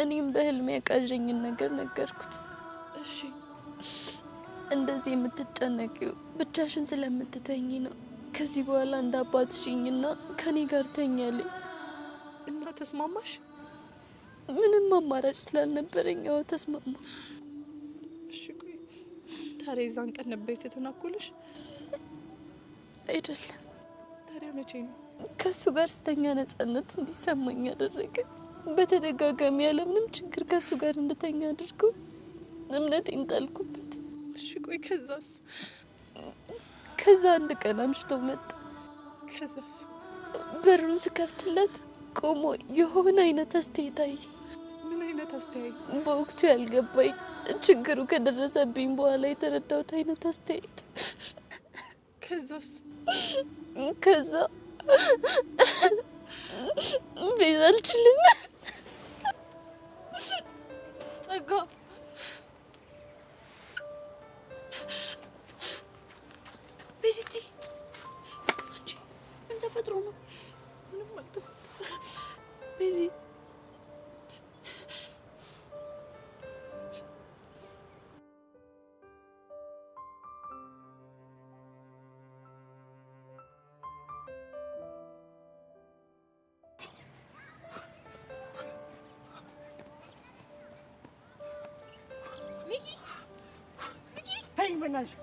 እኔም በህልሜ ያቃዠኝን ነገር ነገርኩት። እሺ እንደዚህ የምትጨነቂው ብቻሽን ስለምትተኝ ነው። ከዚህ በኋላ እንደ አባትሽኝና ከኔ ጋር ተኛለኝ። እና ተስማማሽ? ምንም አማራጭ ስላልነበረኝ አዎ ተስማማ። እሺ ቆይ ታዲያ የዛን ቀን ነበር የተተናኮልሽ? አይደለም። ታዲያ መቼ ነው? ከሱ ጋር ስተኛ ነጻነት እንዲሰማኝ ያደረገ። በተደጋጋሚ ያለምንም ችግር ከሱ ጋር እንድተኛ አድርጎ እምነቴን ጣልኩበት። እሺ ቆይ ከዛስ? ከዛ አንድ ቀን አምሽቶ መጣ። ከዛስ? በሩን ስከፍትለት ቆሞ የሆነ አይነት አስተያየት አየኝ። ምን አይነት አስተያየት? በወቅቱ ያልገባኝ ችግሩ ከደረሰብኝ በኋላ የተረዳሁት አይነት አስተያየት። ከዛስ? ከዛ ቤዛ አልችልም። ጸጋ ቤዚቲ አንቺ ምን ተፈጥሮ ነው? ምንም አልተፈጠረም። ቤዚ በእናትሽ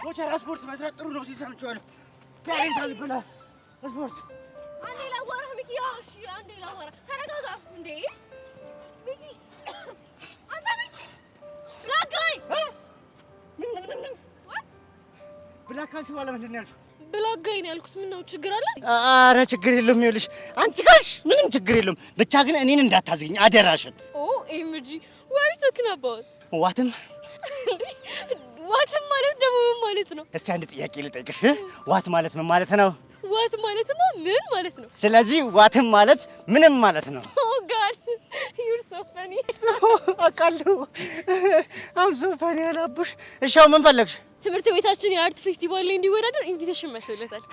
ቦቸራ ስፖርት መስራት ጥሩ ነው ሲል ሰምቼዋለሁ። ዳሬን ሳልበላ ስፖርት አንዴ ላዋራህ ሚኪ። ያው እሺ አንዴ ላዋራህ። ተረጋጋ እንዴ ሚኪ። አንተ ሚኪ ላጋይ ምን ብላክ ካልሽ በኋላ ምንድን ነው ያልሽው? ብላጋይ ነው ያልኩት። ምን ነው ችግር አለ? ኧረ ችግር የለውም። ይኸውልሽ አንቺ ካልሽ ምንም ችግር የለውም። ብቻ ግን እኔን እንዳታዝግኝ አደራሽን። ኦ ኤምጂ ዋይ ቶክን አባውት ዋትም ዋትም ማለት ደግሞ ምን ማለት ነው? እስቲ አንድ ጥያቄ ልጠይቅሽ። ዋት ማለት ምን ማለት ነው? ዋት ማለትማ ምን ማለት ነው? ስለዚህ ዋትም ማለት ምንም ማለት ነው። ኦ ጋድ ዩር ሶ ፈኒ። አውቃለሁ አም ሶ ፈኒ አላቡሽ። እሺ አሁን ምን ፈለግሽ? ትምህርት ቤታችን የአርት ፌስቲቫል ላይ እንዲወዳደር ኢንቪቴሽን መጥቶለታል።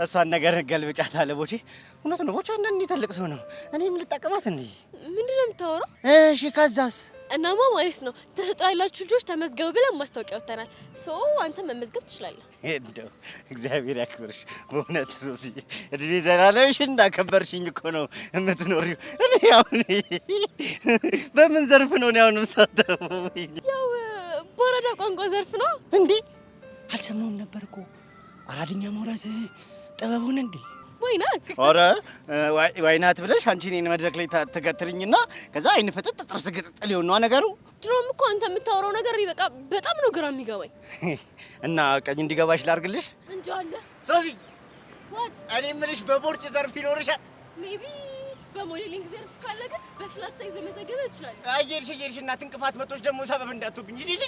እሷን ነገር ገልብጫታለሁ ቦቼ። እውነት ነው ቦቼ አንዳንዴ ትልቅ ሰው ነው። እኔ ምን ልጠቀማት እንዴ? ምንድነው የምታወራው? እሺ ከዛስ? እናማ ማለት ነው ተሰጥኦ ያላችሁ ልጆች ተመዝገቡ ብለን ማስታወቂያ ወጥተናል። ሶ አንተ መመዝገብ ትችላለህ። እንደው እግዚአብሔር ያክብርሽ በእውነት ሶሲ። እድሜ ዘላለምሽ እንዳከበርሽኝ እኮ ነው የምትኖሪው። እኔ አሁን በምን ዘርፍ ነው እኔ አሁን የምሳተፈው? ያው በአራዳ ቋንቋ ዘርፍ ነው እንዴ? አልሰማሁም ነበር እኮ አራድኛ ማውራት ጥበብ ሆነ እንዴ? ወይናት ኧረ ወይናት ብለሽ አንቺ እኔን መድረክ ላይ ተከትልኝና ከዛ አይን ፍጥጥ ጥርስ ግጥጥል ይሆን ነው ነገሩ። ድሮም እኮ አንተ የምታወራው ነገር በቃ በጣም ነው ግራ የሚገባኝ። እና ቀኝ እንዲገባሽ ላድርግልሽ እንጂ አለ ሶሲ። ዋት እኔ የምልሽ በቦርጭ ዘርፍ ይኖርሻል? ሜቢ በሞዴሊንግ ዘርፍ ካለ ግን በፍላት ሳይዝ መዘገብ ይችላል። አየርሽ እና ትንቅፋት መጥቶሽ ደግሞ ሰበብ እንዳትሆብኝ። ይጂ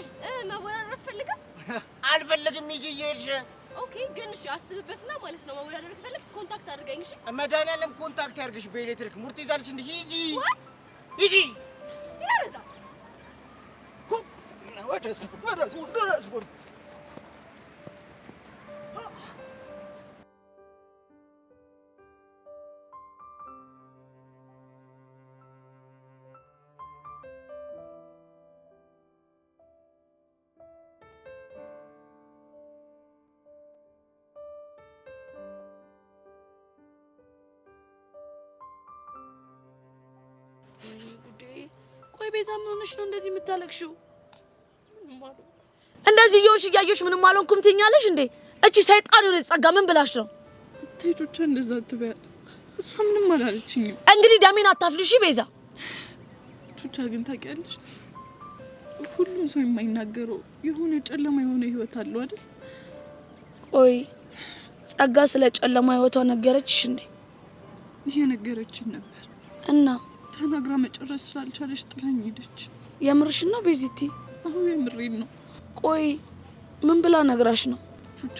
መወዳደር አትፈልግም? አልፈልግም። ይጂ ኦኬ ግን እሺ አስብበትና ማለት ነው። መወዳደር ከፈለክ ኮንታክት አድርገኝ። እሺ መድኃኒዓለም ኮንታክት ያድርግሽ በኤሌክትሪክ ሙርት ይዛልሽ እንዴ? ሂጂ ይላረዛ ወደ ቆይ ቤዛ ምን ሆነሽ ነው እንደዚህ የምታለቅሽው? እንደዚህ እየሆንሽ እያየሽ ምንም አልሆንኩም ትይኛለሽ እንዴ? እቺ ሰይጣን የሆነች ጸጋ ምን ብላሽ ነው? ተይጆቻ እንደዛ አትበያት። እሷ ምንም አላለችኝም። እንግዲህ ደሜን አታፍልሽ ቤዛ። ቹቻ ግን ታውቂያለሽ ሁሉም ሰው የማይናገረው የሆነ ጨለማ የሆነ ህይወት አለው አይደል? ቆይ ጸጋ ስለ ጨለማ ህይወቷ ነገረችሽ እንዴ? እየነገረችኝ ነበር እና ተናግራ መጨረስ ስላልቻለች ጥላኝ ሄደች። የምርሽ ነው ቤዚቲ? አዎ የምሬን ነው። ቆይ ምን ብላ ነግራሽ ነው? ቹቻ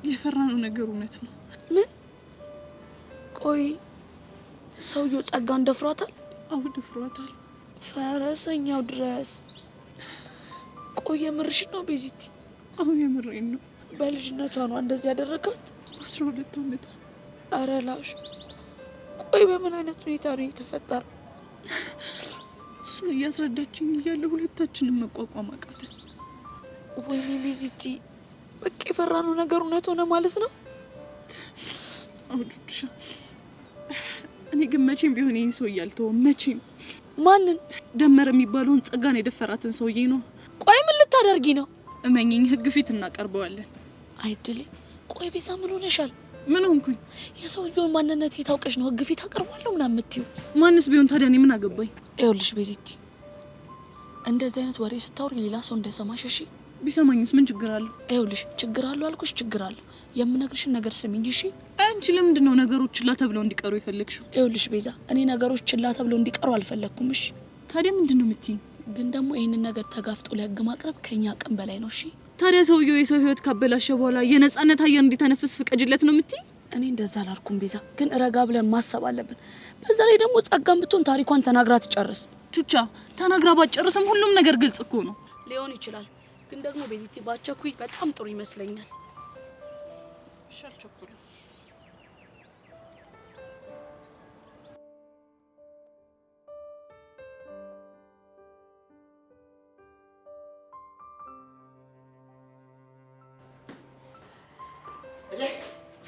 የፈራነው ነገር እውነት ነው። ምን? ቆይ ሰውየው ጸጋን ደፍሯታል? አዎ ደፍሯታል። ፈረሰኛው ድረስ። ቆይ የምርሽ ነው ቤዚቲ? አዎ የምሬን ነው። በልጅነቷ ነው እንደዚህ ያደረጋት? 12 ዓመቷ። ኧረ ላሽ። ቆይ በምን አይነት ሁኔታ ነው የተፈጠረው? እሱን እያስረዳችኝ እያለ ሁለታችንም መቋቋም አቃተን። ወይኔ ቤዚቲ በቃ የፈራነው ነገር እውነት ሆነ ማለት ነው? አዎ ቹቻ እኔ ግን መቼም ቢሆን ይህን ሰውዬ አልተወውም። መቼም። ማንን? ደመረ የሚባለውን ጸጋን የደፈራትን ሰውዬ ነው። ቆይ ምን ልታደርጊ ነው? እመኚኝ ህግ ፊት እናቀርበዋለን። አይደል? ቆይ ቤዛ ምን ሆነሻል? ምን ሆንኩኝ? የሰውየውን ማንነት የታውቀሽ ነው ህግ ፊት አቀርባለሁ ምናምን የምትይው? ማንስ ቢሆን ታዲያ እኔ ምን አገባኝ? ይኸውልሽ ቤዚቲ እንደዚህ አይነት ወሬ ስታወሪ ሌላ ሰው እንዳይሰማሽ እሺ? ቢሰማኝስ ምን ችግር አለው? ይኸውልሽ ችግር አለው አልኩሽ፣ ችግር አለው። የምነግርሽን ነገር ስሚኝ እሺ? አንቺ ለምንድን ነው ነገሮች ችላ ተብለው እንዲቀሩ የፈለግሽው? ይኸውልሽ ቤዛ እኔ ነገሮች ችላ ተብለው እንዲቀሩ አልፈለኩም እሺ? ታዲያ ምንድነው የምትይኝ? ግን ደግሞ ይሄንን ነገር ተጋፍጦ ለህግ ማቅረብ ከኛ አቅም በላይ ነው እሺ? ታዲያ ሰውየው የሰው ህይወት ካበላሸ በኋላ የነጻነት አየር እንዲተነፍስ ፍቀጅለት ነው የምትይኝ? እኔ እንደዛ አላልኩም ቤዛ፣ ግን ረጋ ብለን ማሰብ አለብን። በዛ ላይ ደግሞ ጸጋም ብትሆን ታሪኳን ተናግራ ትጨርስ። ቹቻ ተናግራ ባጨርስም ሁሉም ነገር ግልጽ እኮ ነው። ሊሆን ይችላል፣ ግን ደግሞ ቤዚቲ ባቸኩይ በጣም ጥሩ ይመስለኛል። እሺ አልቸኩልም።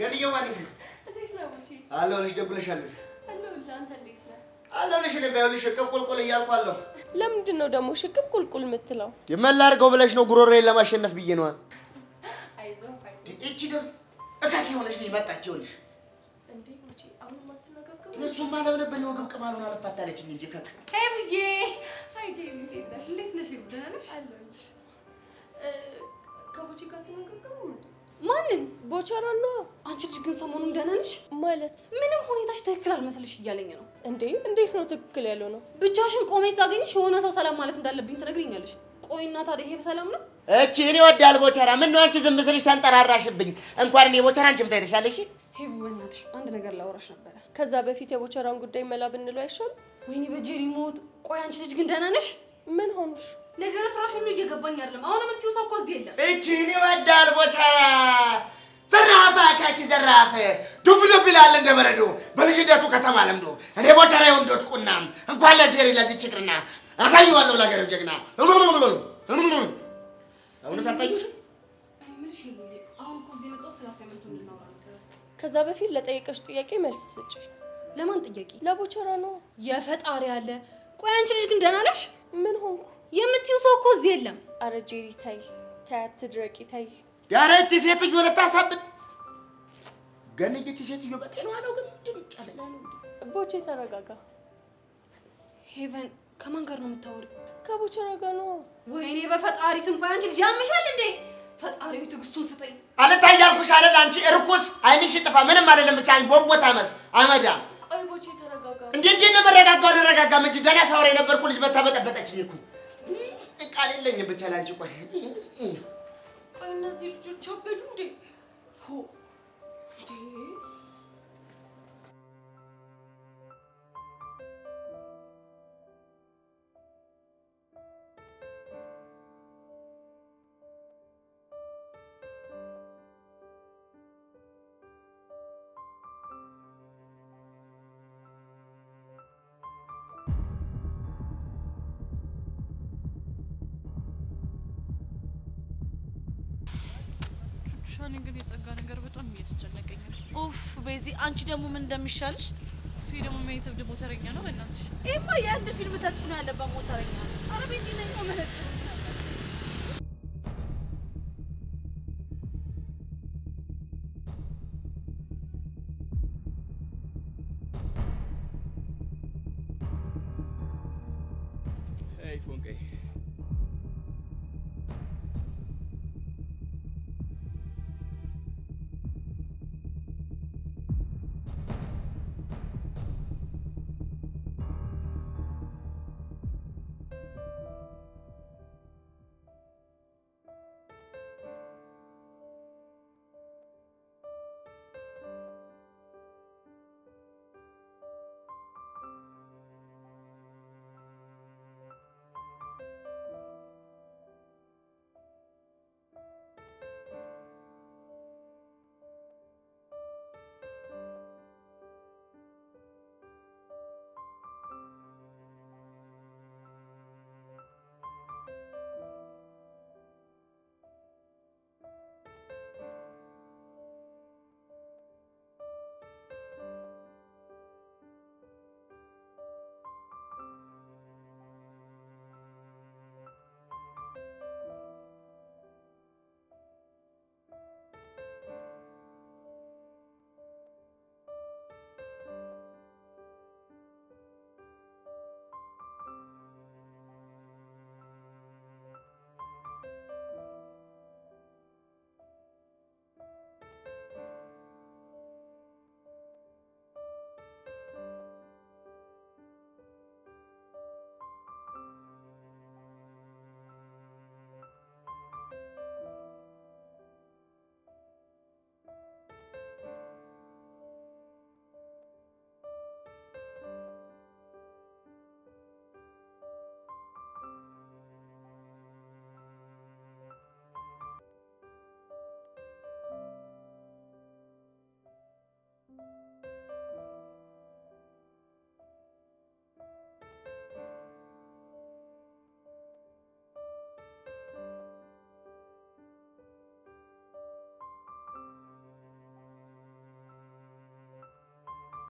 ገድየው ማለት ነው። እንዴት ነው? አለሁልሽ። ደውለሻል? አለሁልህ። አንተ እንዴት ነህ? አለልሽ ነው ባይልሽ ሽቅብ ቁልቁል እያልኳለሁ ለምንድን ነው ደግሞ ሽቅብ ቁልቁል የምትለው የመላርገው ብለሽ ነው ጉሮሮዬን ለማሸነፍ ብዬ ነው አይዞህ እቺ ደም እካኪ ሆነሽ ነው መጣች ይኸውልሽ እንዴ ወጪ አሁን ማትነጋገሩ እሱማ ለምን ነበር የወገብ ቅማሉን አለፋታለችኝ እንጂ ከክ ሄብዬ አይ ጄሪ እንዴት ነሽ ደህና ነሽ አለሁልሽ ከቡቺ ጋር ተነጋገሩ ማንን ቦቸራ ነው አንቺ ልጅ ግን ሰሞኑን ደህና ነሽ ማለት ምንም ሁኔታሽ ትክክል አልመስልሽ እያለኝ ነው እንዴ እንዴት ነው ትክክል ያለው ነው ብቻሽን ቆመሽ ሳገኝሽ የሆነ ሰው ሰላም ማለት እንዳለብኝ ትነግሪኛለሽ ቆይና ታዲያ ይሄ ሰላም ነው እቺ እኔ ወዳል ቦቸራ ምን ነው አንቺ ዝም ብለሽ ተንጠራራሽብኝ እንኳን እኔ ቦቸራ አንቺም ታይተሻለሽ ሄቡ በእናትሽ አንድ ነገር ላወራሽ ነበር ከዛ በፊት የቦቸራን ጉዳይ መላ ብንለው አይሻል ወይኔ በጄሪ ሞት ቆይ አንቺ ልጅ ግን ደህና ነሽ ምን ሆንሽ ነገር ስራሽ ሁሉ እየገባኝ አይደለም አሁን ምን ትይው ሰው እኮ እዚህ የለም እቺ እኔ ወዳል ቦቸራ ዘራፋ ካኪ ዘራፈ ዱብዱብ ይላል እንደ በረዶ በልጅነቱ ከተማ ለምዶ እኔ ቦቸራ ወንዶች ቁና እንኳን ለጄሪ ለዚህ ችግርና አሳይዋለሁ ለገሩ ጀግና አሁን ሳታዩሽ ምንሽ ይሄ አሁን እኮ እዚህ መጣው ስላሰመንቱ እንድናወራ ነበር ከዛ በፊት ለጠየቀሽ ጥያቄ መልስ ስጪ ለማን ጥያቄ ለቦቸራ ነው የፈጣሪ አለ ቆይ አንቺ ልጅ ግን ደህና ነሽ ምን ሆንኩ የምትይው ሰው እኮ እዚህ የለም አረ ጄሪ ታይ አትድረቂ ታይ ያረቺ ሴትዮ ለታሳብድ ገነየቺ ሴትዮ በጤናዋ ነው ግን ምንድነው ይቀለላል ቦቼ ተረጋጋ ሄቨን ከማን ጋር ነው የምታወሪው ከቦቸራ ጋር ነው ወይኔ በፈጣሪ ስም ቆይ አንቺ ልጅ ያምሻል እንዴ ፈጣሪው ትግስቱን ስጠኝ አልታያልኩሽ አይደል አንቺ እርኩስ አይንሽ ጥፋ ምንም አይደለም ብቻ ቦቦታ መስ አመዳ ቆይ ቦቼ ተረጋጋ እንዴ ለመረጋጋው አደረጋጋም እንጂ ደና ሳወራ የነበርኩ ልጅ በተበጠበጠችኝ እኮ ቃል የለኝም ብቻ ላንቺ ቆይ ቆይ እነዚህ ልጆች አበዱ እንዴ ሆ እንዴ ሻኒ ግን የጸጋ ነገር በጣም እያስጨነቀኝ ነው ኡፍ በዚ አንቺ ደግሞ ምን እንደሚሻልሽ ፊልሙ ሜትብ ሞተረኛ ነው በእናትሽ ይሄማ የአንድ ፊልም ተጽዕኖ ያለበት ሞተረኛ ነው አረ ቤዚ ነኝ ነው ማለት Hey ፎንቄ